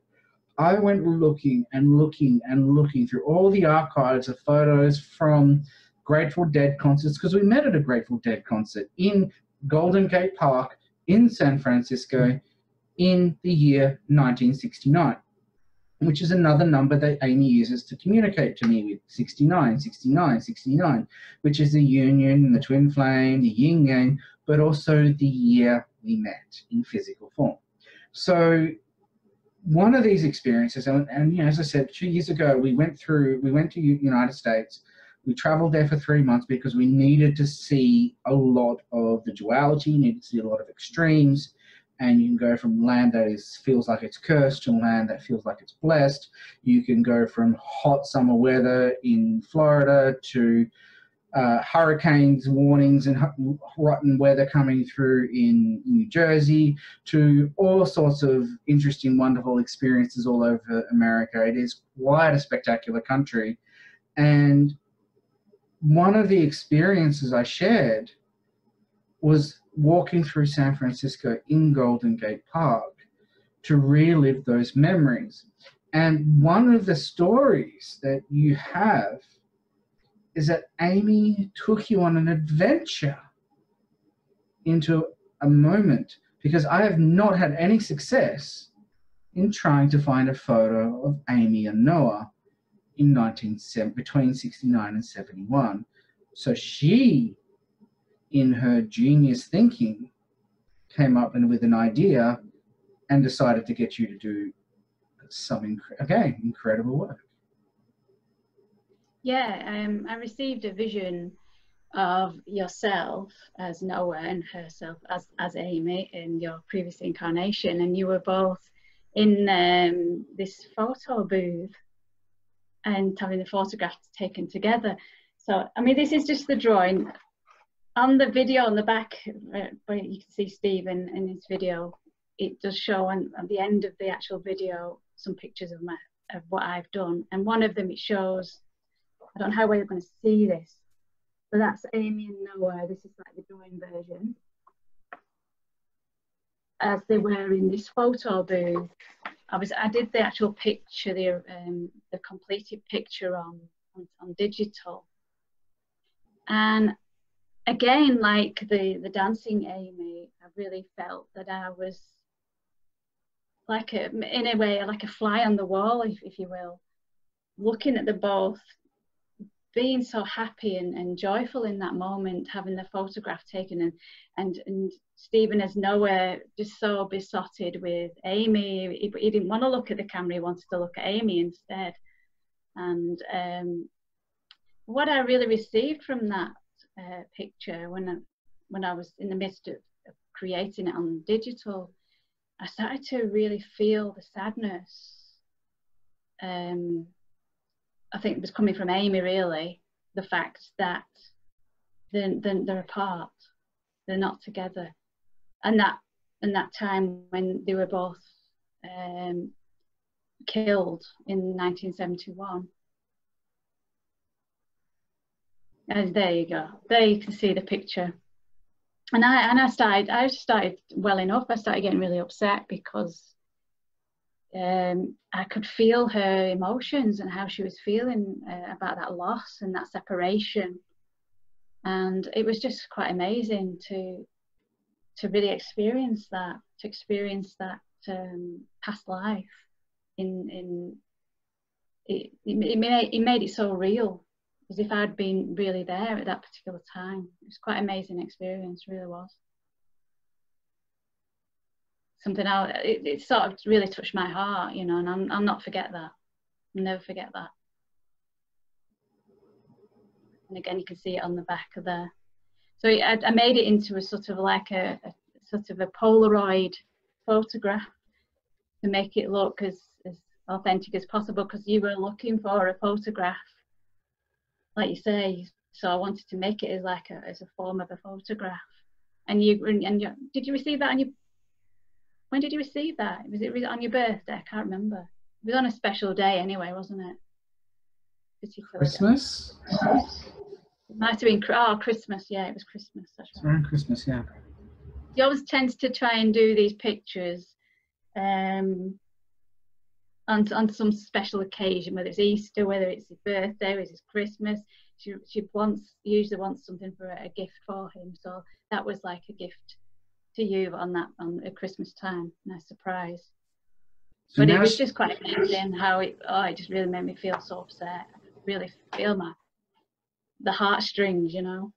I went looking and looking and looking through all the archives of photos from Grateful Dead concerts, because we met at a Grateful Dead concert in Golden Gate Park in San Francisco in the year 1969, which is another number that Amy uses to communicate to me with, 69, 69, 69, which is the union and the twin flame, the yin yang, but also the year we met in physical form. So one of these experiences, and you know, as I said, 2 years ago, we went to United States. We traveled there for 3 months because we needed to see a lot of the duality, needed to see a lot of extremes. And you can go from land that feels like it's cursed to land that feels like it's blessed. You can go from hot summer weather in Florida to hurricanes, warnings, and rotten weather coming through in New Jersey, to all sorts of interesting, wonderful experiences all over America. It is quite a spectacular country. And one of the experiences I shared was walking through San Francisco in Golden Gate Park to relive those memories. And one of the stories that you have is that Amy took you on an adventure into a moment, because I have not had any success in trying to find a photo of Amy and Noah in between 69 and 71. So she, in her genius thinking, came up with an idea and decided to get you to do some incredible work. Yeah, I received a vision of yourself as Noah and herself as Amy in your previous incarnation, and you were both in this photo booth and having the photographs taken together. So, I mean, this is just the drawing. On the video on the back, where you can see Stephen in his video, it does show at the end of the actual video some pictures of what I've done. And one of them, it shows, I don't know how you're going to see this, but that's Amy and Noah. This is like the drawing version, as they were in this photo booth. I did the actual picture, the completed picture on digital. And again, like the dancing Amy, I really felt that I was like in a way, like a fly on the wall, if you will, looking at the both, being so happy and joyful in that moment, having the photograph taken, and Stephen as Noah just so besotted with Amy. He didn't want to look at the camera, he wanted to look at Amy instead. And what I really received from that picture when I was in the midst of creating it on digital, I started to really feel the sadness. I think it was coming from Amy, really, the fact that they're apart, they're not together, and that time when they were both killed in 1971. And there you go. There you can see the picture. And I started welling up. I started getting really upset because I could feel her emotions and how she was feeling about that loss and that separation. And it was just quite amazing to really experience that, past life. It made it so real, as if I'd been really there at that particular time. It was quite an amazing experience, really was. Something else, it sort of really touched my heart, you know, and I'll not forget that. I'll never forget that. And again, you can see it on the back of there. So I made it into a sort of like a sort of a Polaroid photograph to make it look as authentic as possible, because you were looking for a photograph, like you say. So I wanted to make it as like as a form of a photograph. And did you receive that on your? When did you receive that? Was it on your birthday? I can't remember. It was on a special day anyway, wasn't it? Christmas? It might have been, Christmas. Yeah, it was Christmas. That's right. It's around Christmas, yeah. He always tends to try and do these pictures on on some special occasion, whether it's Easter, whether it's his birthday, whether it's Christmas. She usually wants something for a gift for him. So that was like a gift to you on at Christmas time, nice surprise. So but it was just quite amazing how it just really made me feel so upset. I could really feel the heartstrings, you know.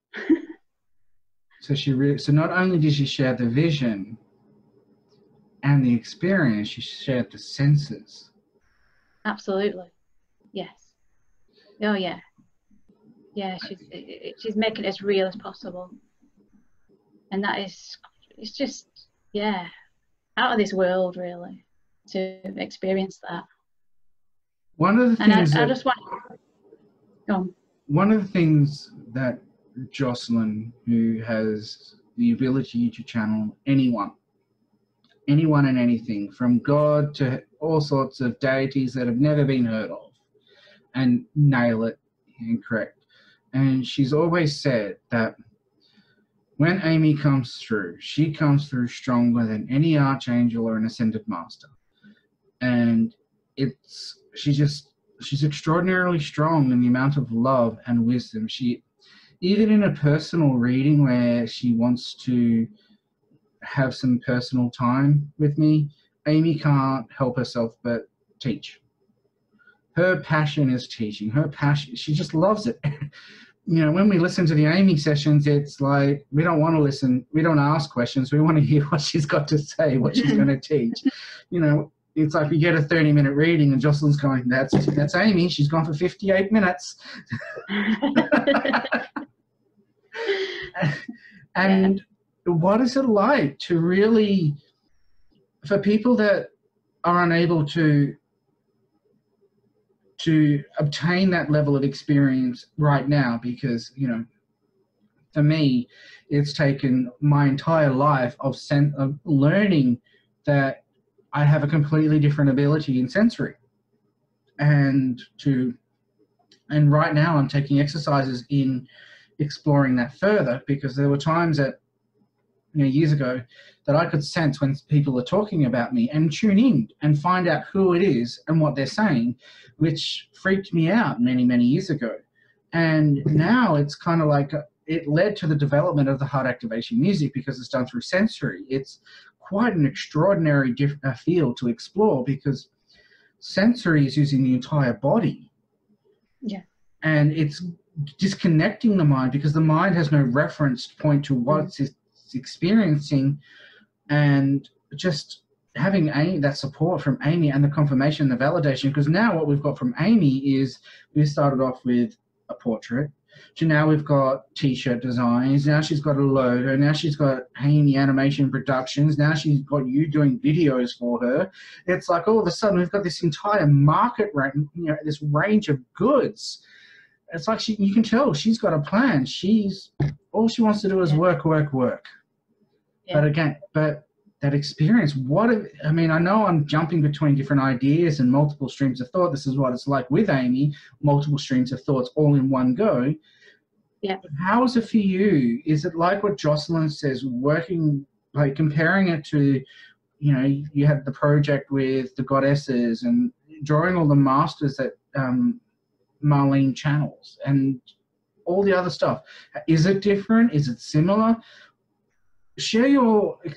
So not only did she share the vision and the experience, she shared the senses. Absolutely, yes. Oh yeah, yeah. She's making it as real as possible, and it's just out of this world really to experience that. One of the things I just want. Go on. One of the things that Jocelyn, who has the ability to channel anyone and anything, from God to all sorts of deities that have never been heard of, and nail it and correct. And she's always said that when Amy comes through, she comes through stronger than any archangel or an ascended master. And she's extraordinarily strong in the amount of love and wisdom. She, even in a personal reading where she wants to have some personal time with me, Amy can't help herself but teach. Her passion is teaching. Her passion, she just loves it. You know, when we listen to the Amy sessions, it's like we don't want to listen. We don't ask questions. We want to hear what she's got to say, what she's going to teach. You know, it's like we get a 30-minute reading and Jocelyn's going, that's Amy. She's gone for 58 minutes. And what is it like to really, for people that are unable to obtain that level of experience right now, because, you know, for me, it's taken my entire life of learning that I have a completely different ability in sensory. And right now I'm taking exercises in exploring that further, because there were times that, you know, years ago, that I could sense when people are talking about me and tune in and find out who it is and what they're saying, which freaked me out many, many years ago. And now it's kind of like it led to the development of the heart activation music, because it's done through sensory. It's quite an extraordinary field to explore, because sensory is using the entire body. Yeah. And it's disconnecting the mind, because the mind has no reference point to what it's experiencing. And just having that support from Amy and the confirmation, the validation, because now what we've got from Amy is we started off with a portrait, to now we've got t-shirt designs, now she's got a logo, now she's got Amy Animation Productions, now she's got you doing videos for her. It's like all of a sudden we've got this entire market, you know, this range of goods. It's like you can tell she's got a plan. All she wants to do is work. Yeah. But that experience, I know I'm jumping between different ideas and multiple streams of thought. This is what it's like with Amy, multiple streams of thoughts all in one go. Yeah. But how is it for you? Is it like what Jocelyn says, working, like comparing it to, you know, you had the project with the goddesses and drawing all the masters that Marlene channels and all the other stuff. Is it different? Is it similar? Share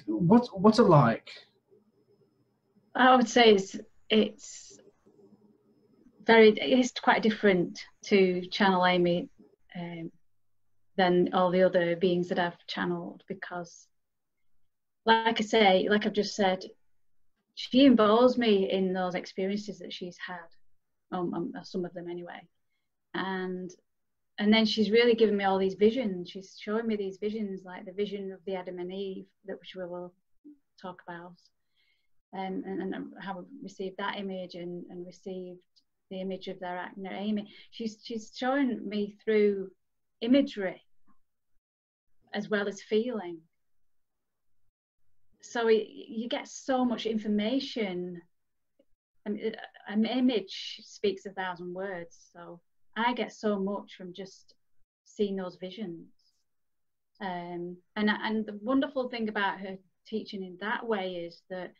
what's it like? I would say it's quite different to channel Amy than all the other beings that I've channeled, because like I've just said, she involves me in those experiences that she's had, some of them anyway, and then she's really given me all these visions. She's showing me these visions, like the vision of the Adam and Eve, which we will talk about, and how I received that image and received the image of their actor Amy. She's showing me through imagery as well as feeling. So you get so much information. An image speaks 1,000 words. So I get so much from just seeing those visions. And the wonderful thing about her teaching in that way is that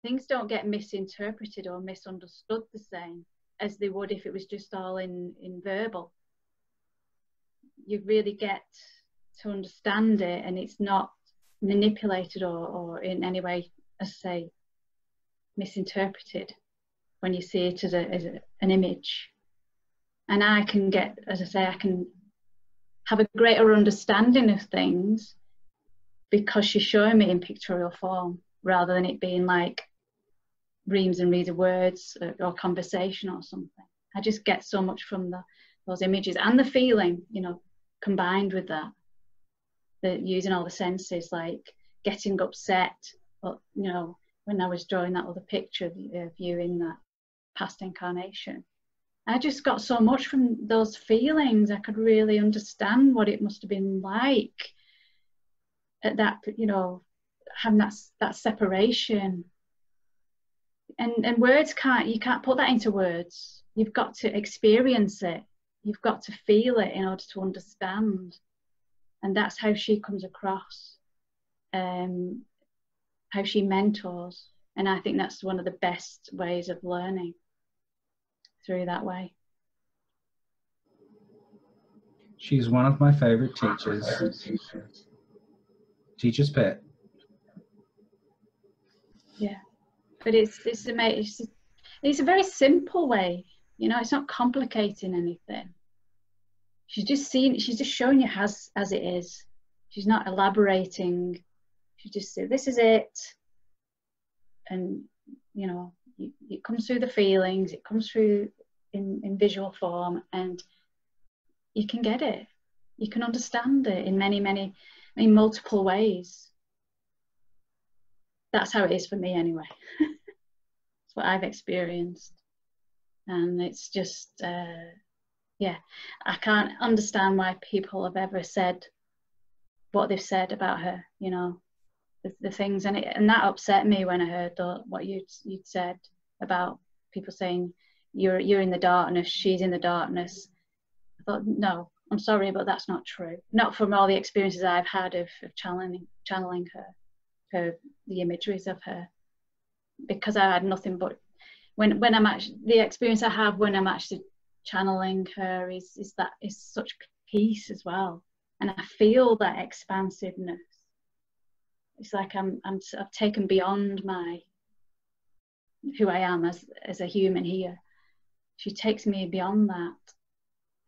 things don't get misinterpreted or misunderstood the same as they would if it was just all in verbal. You really get to understand it, and it's not manipulated or in any way, as I say, misinterpreted when you see it as an image. And I can get, as I say, I can have a greater understanding of things because she's showing me in pictorial form, rather than it being like reams and reams of words or conversation or something. I just get so much from those images and the feeling, you know, combined with that. Using all the senses, like getting upset, or, you know, when I was drawing that other picture of you in that past incarnation. I just got so much from those feelings. I could really understand what it must have been like at that, you know, having that separation. And words you can't put that into words. You've got to experience it. You've got to feel it in order to understand. And that's how she comes across, how she mentors. And I think that's one of the best ways of learning, through that way. She's one of my favorite teachers. Teacher's pet. Yeah, but it's amazing. It's a very simple way, you know. It's not complicating anything. She's just showing you as it is. She's not elaborating. She just said, this is it. And, you know, it comes through the feelings, it comes through in visual form, and you can get it. You can understand it in multiple ways. That's how it is for me anyway. It's what I've experienced. And it's just, yeah, I can't understand why people have ever said what they've said about her, you know, the things, and that upset me when I heard what you'd said about people saying you're in the darkness, she's in the darkness. I thought, no, I'm sorry, but that's not true. Not from all the experiences I've had of channeling her, the imageries of her, because I had nothing but when I'm actually, the experience I have when I'm actually channeling her is such peace as well, and I feel that expansiveness. It's like I've taken beyond who I am as a human here. She takes me beyond that,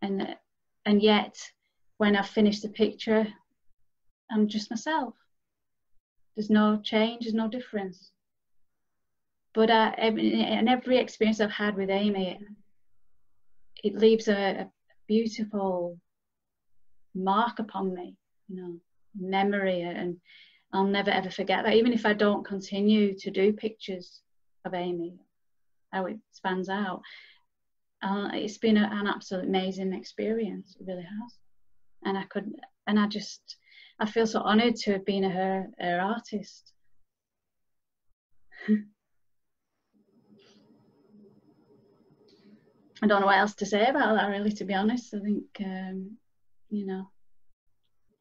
and yet when I've finished the picture, I'm just myself. There's no change, there's no difference. But in every experience I've had with Amy, it leaves a beautiful mark upon me, you know, memory, and I'll never ever forget that. Even if I don't continue to do pictures of Amy, how it spans out, it's been an absolute amazing experience. It really has. And I feel so honoured to have been her artist. I don't know what else to say about that, really, to be honest. I think, you know.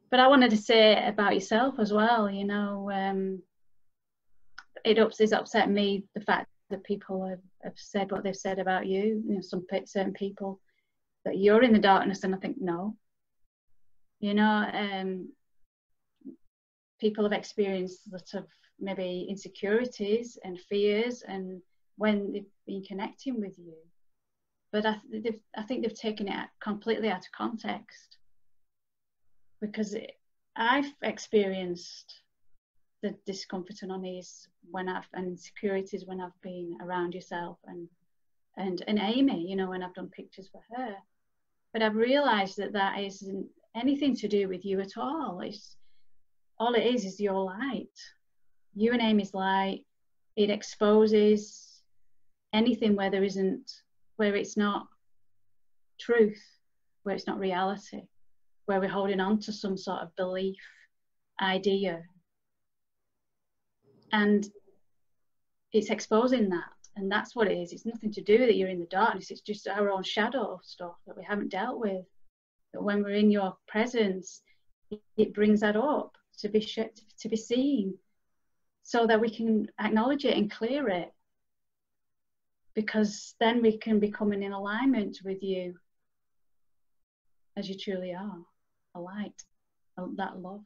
But I wanted to say about yourself as well, you know, it's upset me, the fact that people have said what they've said about you, you know, certain people, that you're in the darkness, and I think, no. You know, people have experienced sort of maybe insecurities and fears, and when they've been connecting with you. But I think they've taken it completely out of context, because I've experienced the discomfort and unease and insecurities when I've been around yourself and Amy, you know, when I've done pictures for her. But I've realised that isn't anything to do with you at all. All it is your light. You and Amy's light. It exposes anything where it's not truth, where it's not reality, where we're holding on to some sort of belief, idea. And it's exposing that. And that's what it is. It's nothing to do that you're in the darkness. It's just our own shadow stuff that we haven't dealt with. That when we're in your presence, it brings that up to be seen. so that we can acknowledge it and clear it, because then we can become in alignment with you as you truly are, a light, that love.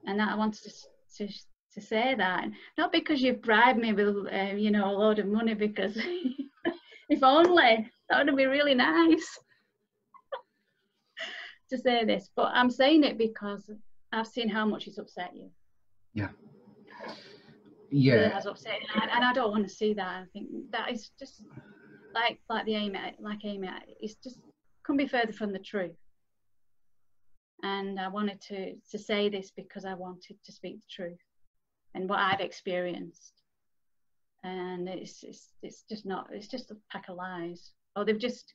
And that I wanted to say that, not because you've bribed me with you know, a load of money, because if only, that would be really nice to say this, but I'm saying it because I've seen how much it's upset you. Yeah. It has upset you, and I don't want to see that. I think that is just like Amy, it's just couldn't be further from the truth. And I wanted to say this because I wanted to speak the truth and what I've experienced. And it's just not, it's just a pack of lies. Or they've just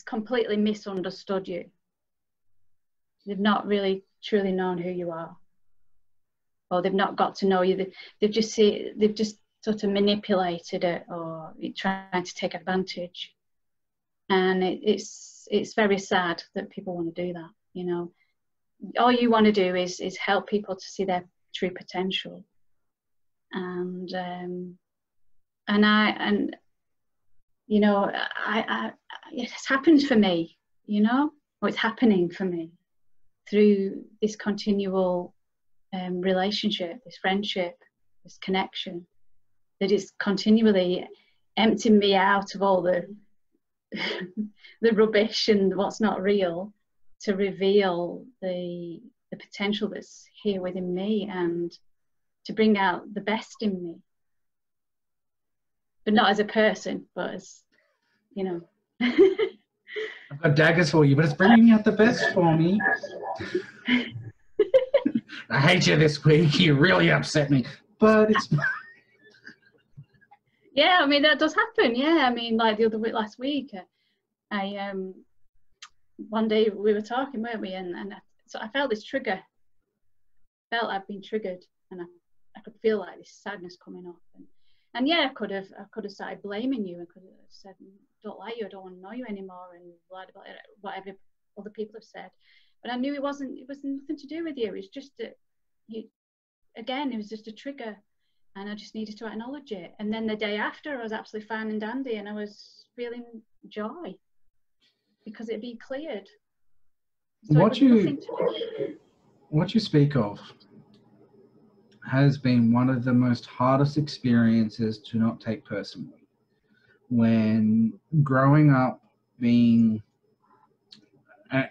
completely misunderstood you. They've not really truly known who you are. Or they've not got to know you. They've just sort of manipulated it, or trying to take advantage. And it's very sad that people want to do that, you know. All you want to do is help people to see their true potential. And you know, it's happened for me, you know, or it's happening for me through this continual relationship, this friendship, this connection, that is continually emptying me out of all the the rubbish and what's not real, to reveal the potential that's here within me, and to bring out the best in me, but not as a person, but as, you know. I've got daggers for you, but it's bringing out the best for me. I hate you this week. You really upset me, but it's. Yeah, I mean, that does happen. Yeah, I mean, like the other week, last week, I one day we were talking, weren't we? And so I felt this trigger. Felt I'd been triggered, and I could feel like this sadness coming up. And yeah, I could have started blaming you, and could have said, "Don't like you. I don't want to know you anymore," and whatever other people have said. But I knew it was nothing to do with you. It was just that it was just a trigger, and I just needed to acknowledge it. And then the day after, I was absolutely fine and dandy, and I was feeling joy because it'd been cleared. So what you speak of has been one of the most hardest experiences to not take personally. When growing up, being,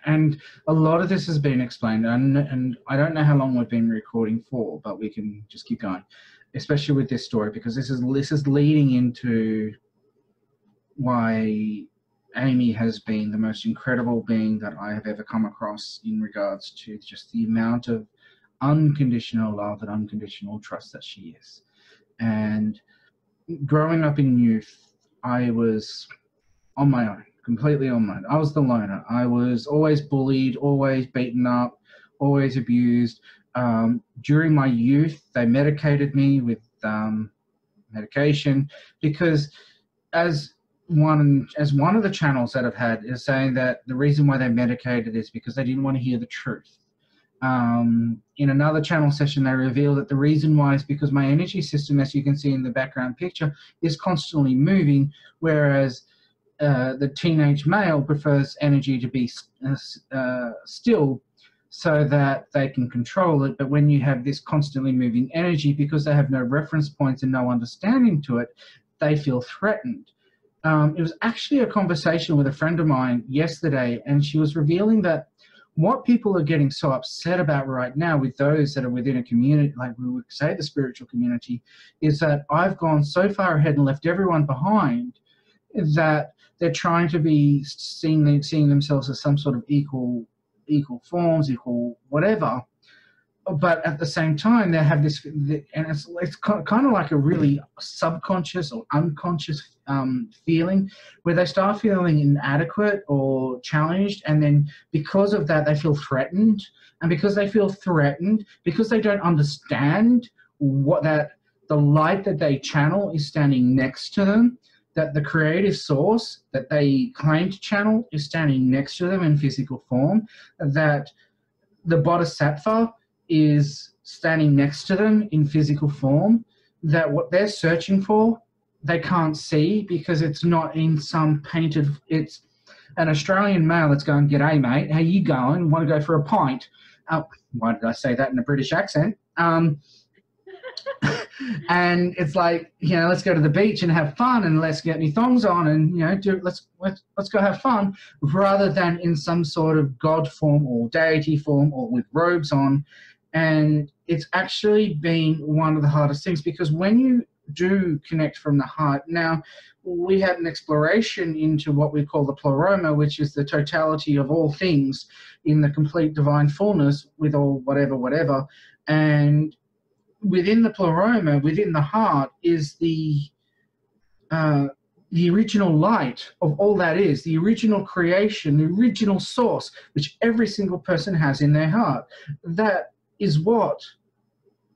and a lot of this has been explained, and I don't know how long we've been recording for, but we can just keep going, especially with this story, because this is leading into why Amy has been the most incredible being that I have ever come across in regards to just the amount of unconditional love and unconditional trust that she is. And growing up in youth, I was on my own, completely on my own. I was the loner. I was always bullied, always beaten up, always abused. During my youth, they medicated me with medication, because as one of the channels that I've had is saying that the reason why they medicated is because they didn't want to hear the truth. In another channel session, they revealed that the reason why is because my energy system, as you can see in the background picture, is constantly moving, whereas the teenage male prefers energy to be still so that they can control it. But when you have this constantly moving energy, because they have no reference points and no understanding to it, they feel threatened. It was actually a conversation with a friend of mine yesterday, and she was revealing that what people are getting so upset about right now with those that are within a community, like we would say the spiritual community, is that I've gone so far ahead and left everyone behind that they're trying to be seeing themselves as some sort of equal forms, equal whatever. But at the same time, they have this, and it's kind of like a really subconscious or unconscious feeling where they start feeling inadequate or challenged, and then because of that, they feel threatened. And because they feel threatened, because they don't understand the light that they channel is standing next to them, that the creative source that they claim to channel is standing next to them in physical form, that the Bodhisattva is standing next to them in physical form, that what they're searching for, they can't see because it's not in some painted, it's an Australian male that's going, "G'day, mate, how you going? Want to go for a pint?" Why did I say that in a British accent? And it's like, you know, let's go to the beach and have fun, and let's get me thongs on, and, you know, let's go have fun, rather than in some sort of god form or deity form or with robes on. And it's actually been one of the hardest things, because when you do connect from the heart, now we had an exploration into what we call the pleroma, which is the totality of all things in the complete divine fullness with all whatever, and within the pleroma, within the heart, is the original light of all that is, the original creation, the original source, which every single person has in their heart. That is what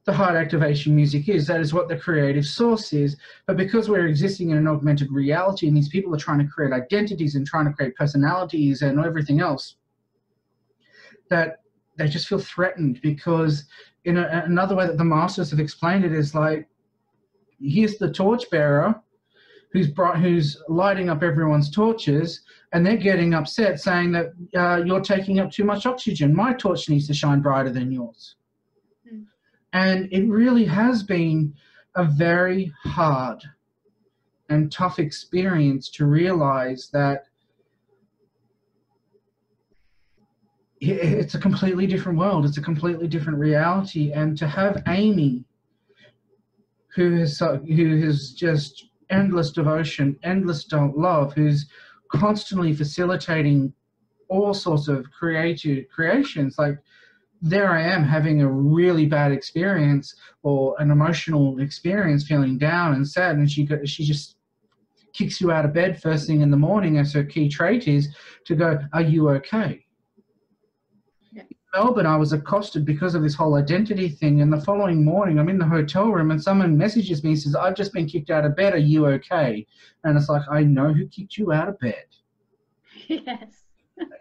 the heart activation music is. That is what the creative source is. But because we're existing in an augmented reality, and these people are trying to create identities and trying to create personalities and everything else, that they just feel threatened, because in another way that the masters have explained it is like, here's the torchbearer who's lighting up everyone's torches, and they're getting upset saying that you're taking up too much oxygen. My torch needs to shine brighter than yours. Mm. And it really has been a very hard and tough experience to realize that it's a completely different world. It's a completely different reality. And to have Amy, who has just endless devotion, endless love, who's constantly facilitating all sorts of creations, like, there I am having a really bad experience or an emotional experience, feeling down and sad, and she just kicks you out of bed first thing in the morning, as her key trait is to go, "Are you okay?" Melbourne, I was accosted because of this whole identity thing, and the following morning I'm in the hotel room and someone messages me and says, "I've just been kicked out of bed, are you okay?" And it's like, I know who kicked you out of bed. Yes.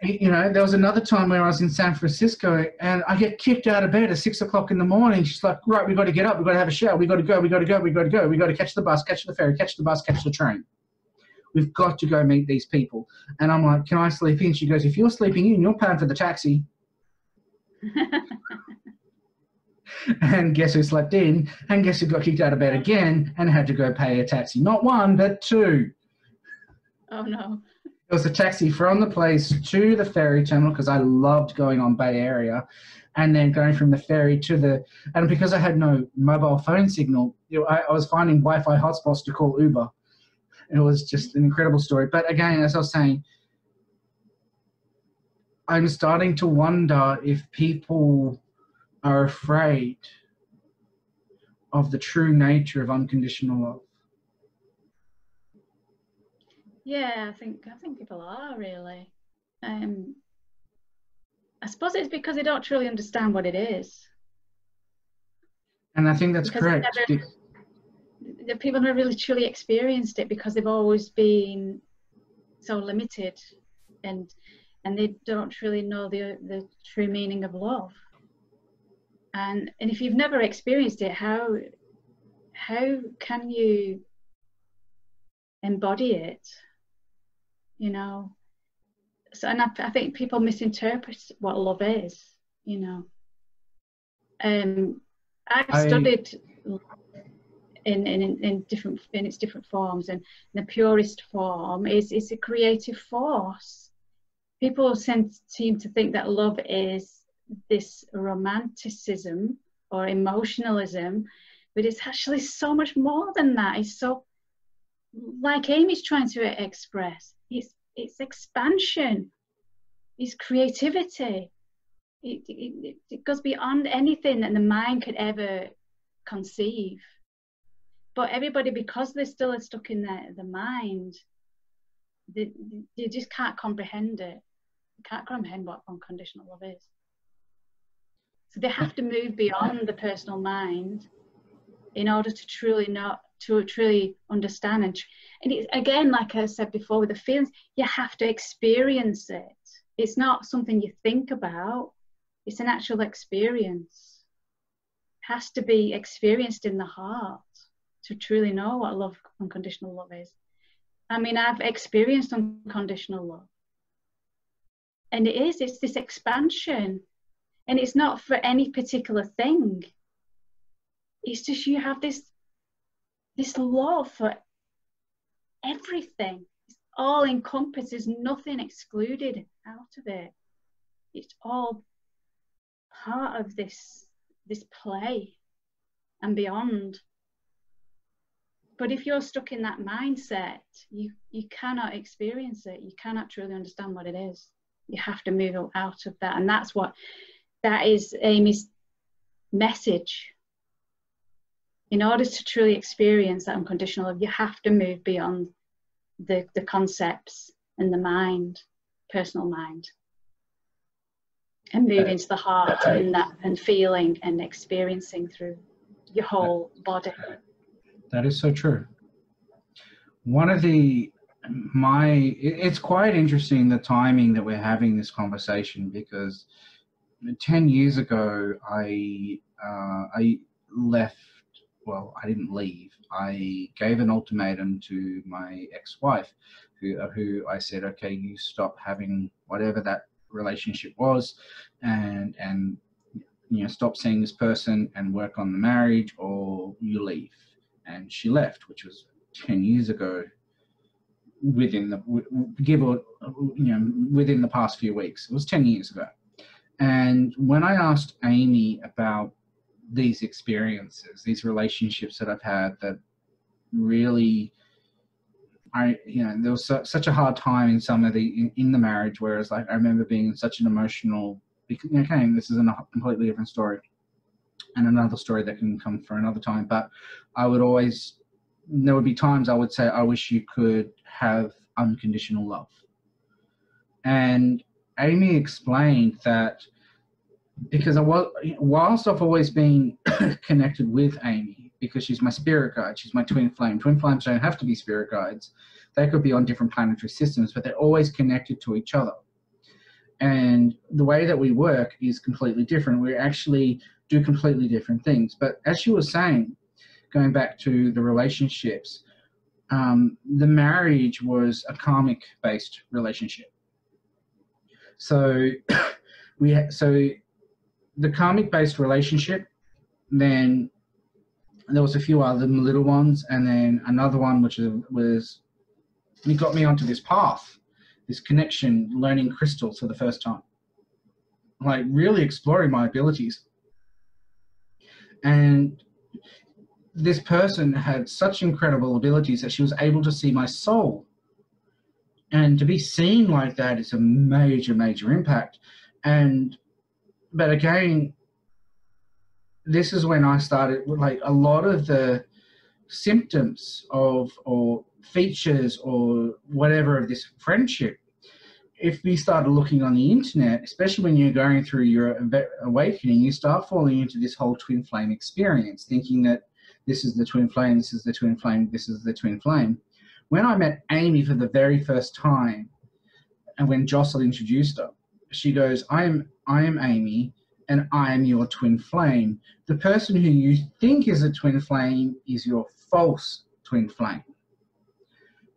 You know, there was another time where I was in San Francisco and I get kicked out of bed at 6 o'clock in the morning. She's like, "Right, we've got to get up, we've got to have a shower, we've got to go, we've got to catch the bus, catch the ferry, catch the bus, catch the train. We've got to go meet these people." And I'm like, "Can I sleep in?" She goes, "If you're sleeping in, you're paying for the taxi." And guess who slept in? And guess who got kicked out of bed again and had to go pay a taxi? Not one, but two. Oh, no. It was a taxi from the place to the ferry terminal, because I loved going on Bay Area, and then going from the ferry to and because I had no mobile phone signal, you know, I was finding Wi-Fi hotspots to call Uber. It was just an incredible story. But again, as I was saying, I'm starting to wonder if people are afraid of the true nature of unconditional love. Yeah, I think people are, really. I suppose it's because they don't truly understand what it is. And I think that's correct. The people have really truly experienced it, because they've always been so limited, and they don't truly know the true meaning of love. And if you've never experienced it, how can you embody it? You know. So, and I think people misinterpret what love is. You know. I've studied in its different forms, and the purest form is a creative force. People seem to think that love is this romanticism or emotionalism, but it's actually so much more than that. It's so, like Amy's trying to express, it's expansion, it's creativity. It goes beyond anything that the mind could ever conceive. But everybody, because they're still stuck in the mind, they just can't comprehend it. They can't comprehend what unconditional love is. So they have to move beyond the personal mind in order to truly understand. And it's, again, like I said before, with the feelings, you have to experience it. It's not something you think about. It's an actual experience. has to be experienced in the heart to truly know what love, unconditional love is. I mean, I've experienced unconditional love. And it's this expansion. And it's not for any particular thing. It's just you have this love for everything. It's all encompassed. There's nothing excluded out of it. It's all part of this play and beyond. But if you're stuck in that mindset, you cannot experience it. You cannot truly understand what it is. You have to move out of that. And that is Amy's message. In order to truly experience that unconditional love, you have to move beyond the concepts and the mind, personal mind, and move into the heart and feeling and experiencing through your whole body. That is so true. It's quite interesting, the timing that we're having this conversation, because 10 years ago, I left. Well, I didn't leave. I gave an ultimatum to my ex-wife, who I said, okay, you stop having whatever that relationship was, and stop seeing this person and work on the marriage, or you leave. And she left, which was 10 years ago. Within the past few weeks, it was 10 years ago. And when I asked Amy about these experiences, these relationships that I've had that really, there was such a hard time in some of in the marriage, whereas like I remember being in such an emotional, okay, this is a completely different story and another story that can come for another time, but there would be times I would say, I wish you could have unconditional love. And Amy explained that because whilst I've always been connected with Amy, because she's my spirit guide, she's my twin flame. Twin flames don't have to be spirit guides. They could be on different planetary systems, but they're always connected to each other. And the way that we work is completely different. We actually do completely different things. But as she was saying, going back to the relationships, the marriage was a karmic-based relationship. So the karmic-based relationship, then there was a few other little ones, and then another one which it got me onto this path, this connection, learning crystals for the first time, like really exploring my abilities. And this person had such incredible abilities that she was able to see my soul. And to be seen like that is a major, major impact. But again, this is when I started, like, a lot of the symptoms or features or whatever of this friendship, if we started looking on the internet, especially when you're going through your awakening, you start falling into this whole twin flame experience, thinking that this is the twin flame, this is the twin flame, this is the twin flame. When I met Amy for the very first time, and when Jocelyn introduced her, she goes, I am Amy, and I am your twin flame. The person who you think is a twin flame is your false twin flame.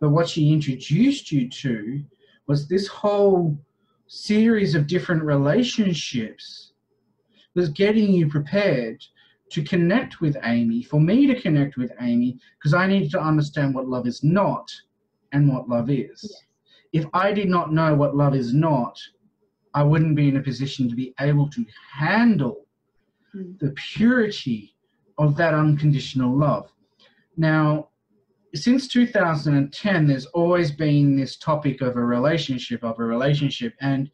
But what she introduced you to was this whole series of different relationships, was getting you prepared to connect with Amy, for me to connect with Amy, because I needed to understand what love is not and what love is. Yes. If I did not know what love is not, I wouldn't be in a position to be able to handle the purity of that unconditional love. Now, since 2010, there's always been this topic of a relationship, and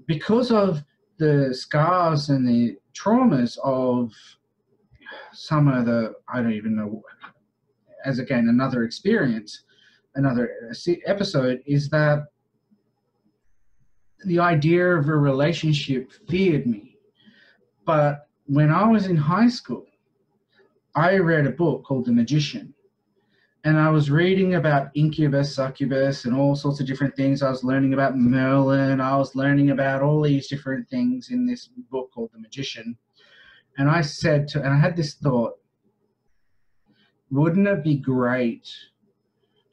because of the scars and the traumas of some of the, I don't even know, as again, another experience, another episode, is that the idea of a relationship feared me. But when I was in high school, I read a book called The Magician. And I was reading about incubus, succubus, and all sorts of different things. I was learning about Merlin. I was learning about all these different things in this book called The Magician. And I said to, and I had this thought, wouldn't it be great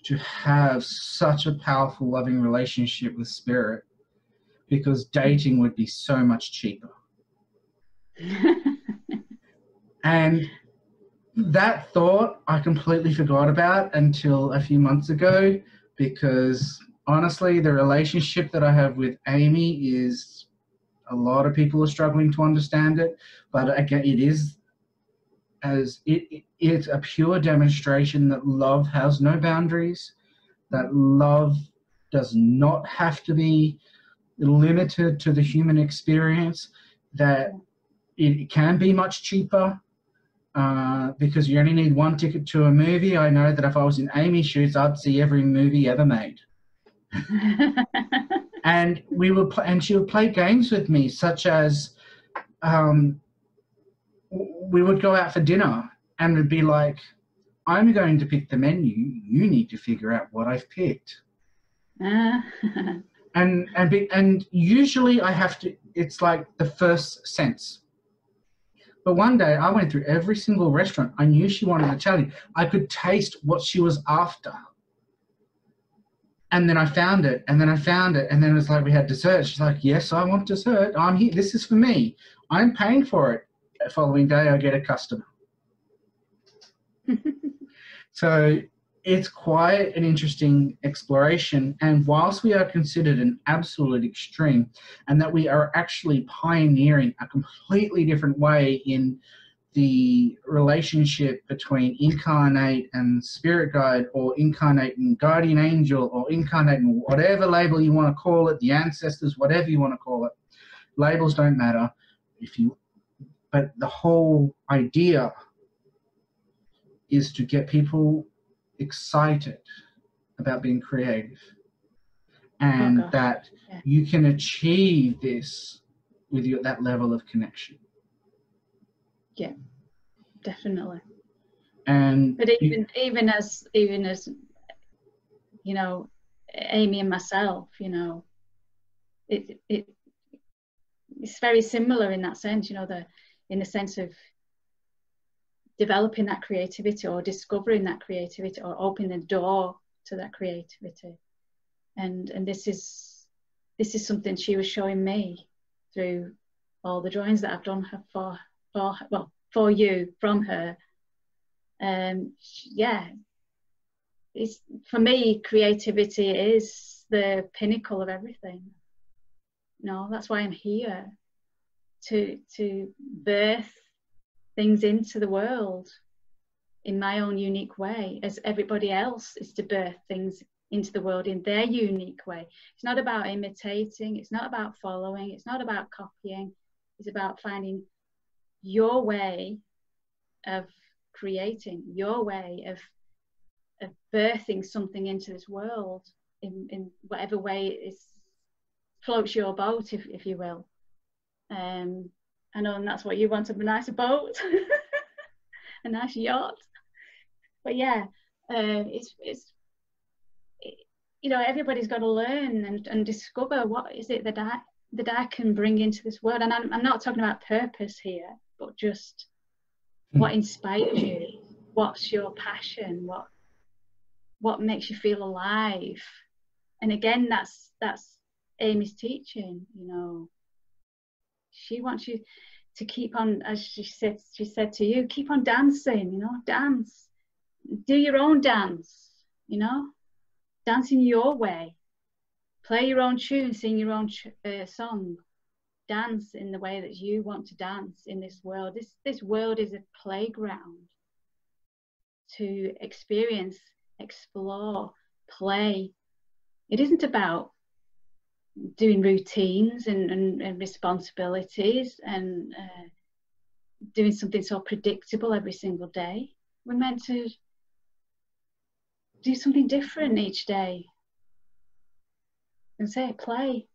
to have such a powerful, loving relationship with Spirit? Because dating would be so much cheaper. And that thought I completely forgot about until a few months ago, because honestly, the relationship that I have with Amy is, a lot of people are struggling to understand it, but again, it's a pure demonstration that love has no boundaries, that love does not have to be limited to the human experience, that it can be much cheaper. Because you only need one ticket to a movie. I know that if I was in Amy's shoes, I'd see every movie ever made. And and she would play games with me, such as we would go out for dinner, and it'd be like, I'm going to pick the menu. You need to figure out what I've picked. And usually I have to. It's like the first sense. But one day I went through every single restaurant. I knew she wanted Italian. I could taste what she was after. And then I found it, and then I found it, and then it was like we had dessert. She's like, yes, I want dessert. I'm here. This is for me. I'm paying for it. The following day I get a customer. So it's quite an interesting exploration. And whilst we are considered an absolute extreme, and that we are actually pioneering a completely different way in the relationship between incarnate and spirit guide, or incarnate and guardian angel, or incarnate and whatever label you want to call it, the ancestors, whatever you want to call it, labels don't matter. But the whole idea is to get people excited about being creative, and that you can achieve this with that level of connection. Yeah, definitely. But even as you know, Amy and myself, you know, it's very similar in that sense, you know, in the sense of developing that creativity, or discovering that creativity, or opening the door to that creativity. And this is something she was showing me through all the drawings that I've done for you from her. Yeah, it's, for me, creativity is the pinnacle of everything. No, that's why I'm here, to birth things into the world in my own unique way, as everybody else is to birth things into the world in their unique way. It's not about imitating, it's not about following, it's not about copying, it's about finding your way of creating, your way of birthing something into this world in whatever way it floats your boat, if you will. I know, and that's what you want, a nice boat, a nice yacht. But yeah, it's you know, everybody's got to learn and discover what is it that I can bring into this world. And I'm not talking about purpose here, but just what inspires you, what's your passion, what makes you feel alive. And again, that's Amy's teaching, you know. She wants you to keep on, as she said to you, keep on dancing, you know, dance. Do your own dance, you know, dance in your way. Play your own tune, sing your own song. Dance in the way that you want to dance in this world. This world is a playground to experience, explore, play. It isn't about doing routines and responsibilities and doing something so predictable every single day. We're meant to do something different each day. And say, play,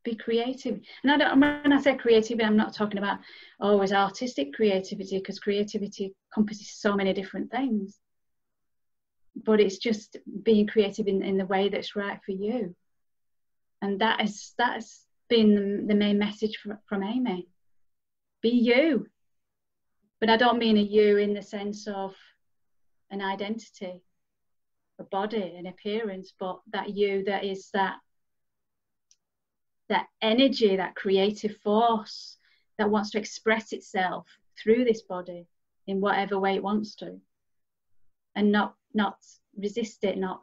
be creative. And when I say creativity, I'm not talking about always artistic creativity, because creativity encompasses so many different things. But it's just being creative in the way that's right for you. And that's been the main message from Amy. Be you. But I don't mean a you in the sense of an identity, a body, an appearance, but that you that is that energy, that creative force that wants to express itself through this body in whatever way it wants to, and not resist it, not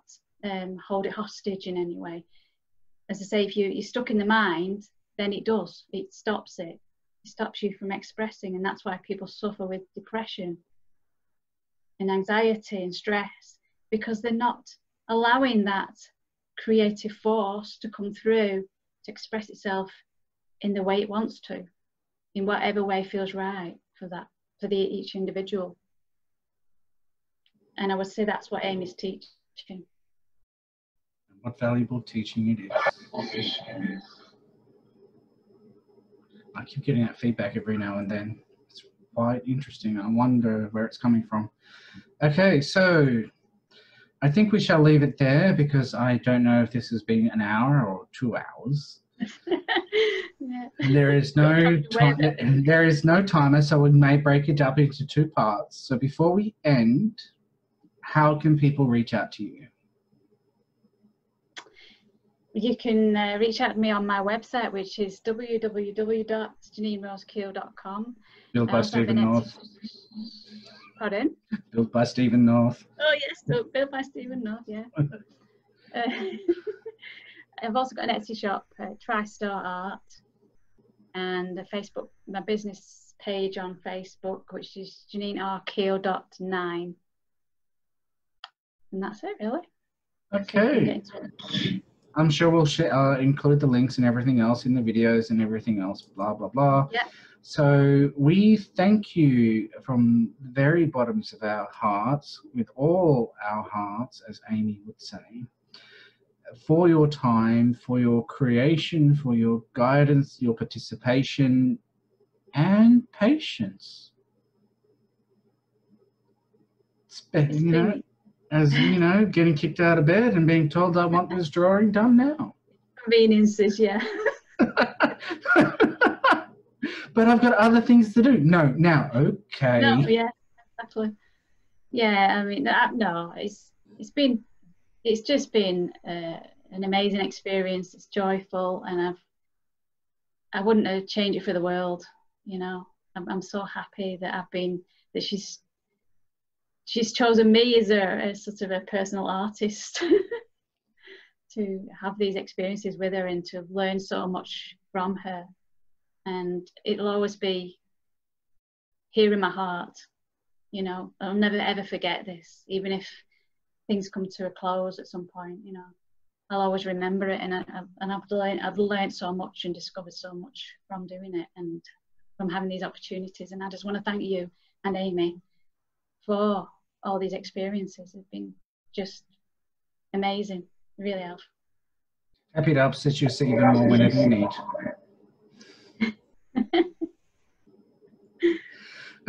hold it hostage in any way. As I say, if you're stuck in the mind, then it stops it. It stops you from expressing, and that's why people suffer with depression and anxiety and stress, because they're not allowing that creative force to come through to express itself in the way it wants to, in whatever way feels right for each individual. And I would say that's what Amy's teaching. What valuable teaching it is. I keep getting that feedback every now and then. It's quite interesting. I wonder where it's coming from. Okay, so I think we shall leave it there, because I don't know if this has been an hour or 2 hours. Yeah. There is no timer, so we may break it up into 2 parts. So before we end, how can people reach out to you? You can reach out to me on my website, which is www.janineroskeil.com. Built by Stephen North. Pardon? Built by Stephen North. Oh yes, built by Stephen North, yeah. I've also got an Etsy shop, TriStar Art, and a Facebook, my business page on Facebook, which is JanineRKeil.9. And that's it, really. Okay. I'm sure we'll include the links and everything else in the videos and everything else, blah, blah, blah. Yeah. So we thank you from the very bottoms of our hearts, with all our hearts, as Amy would say, for your time, for your creation, for your guidance, your participation, and patience. Getting kicked out of bed and being told I want this drawing done now. Conveniences, yeah. But I've got other things to do. No, now, okay. No, yeah, exactly. Yeah, I mean, no, it's just been an amazing experience. It's joyful, and I wouldn't change it for the world. You know, I'm so happy that she's chosen me as a sort of a personal artist to have these experiences with her and to learn so much from her. And it'll always be here in my heart. You know, I'll never ever forget this, even if things come to a close at some point. You know, I'll always remember it, and I've learned so much and discovered so much from doing it and from having these opportunities. And I just want to thank you and Amy for all these experiences. Have been just amazing, really have. Happy to upset you even more whenever you need.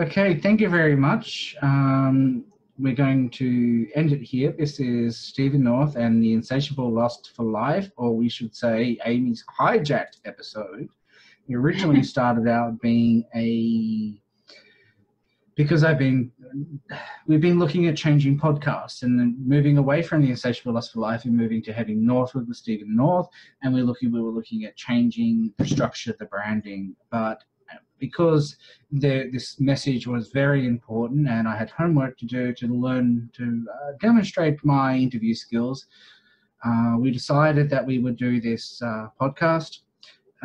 Okay, thank you very much. We're going to end it here. This is Stephen North and the Insatiable Lust for Life, or we should say Amy's hijacked episode. It originally started out being because we've been looking at changing podcasts and then moving away from the Insatiable Lust for Life and moving to heading northward with Stephen North, and we were looking at changing the structure, the branding, but because this message was very important and I had homework to do to learn to demonstrate my interview skills, we decided that we would do this podcast.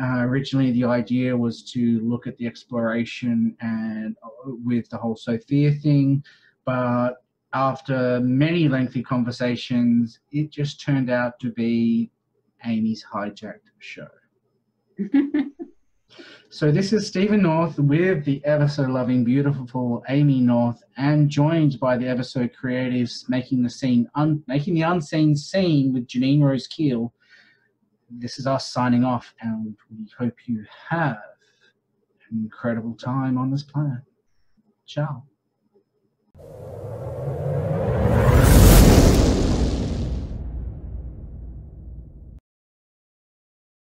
Originally, the idea was to look at the exploration and with the whole Sophia thing, but after many lengthy conversations, it just turned out to be Amy's hijacked show. So this is Stephen North with the ever so loving, beautiful Amy North, and joined by the ever so creatives making the unseen scene with Janine Rose Keil. This is us signing off, and we hope you have an incredible time on this planet. Ciao.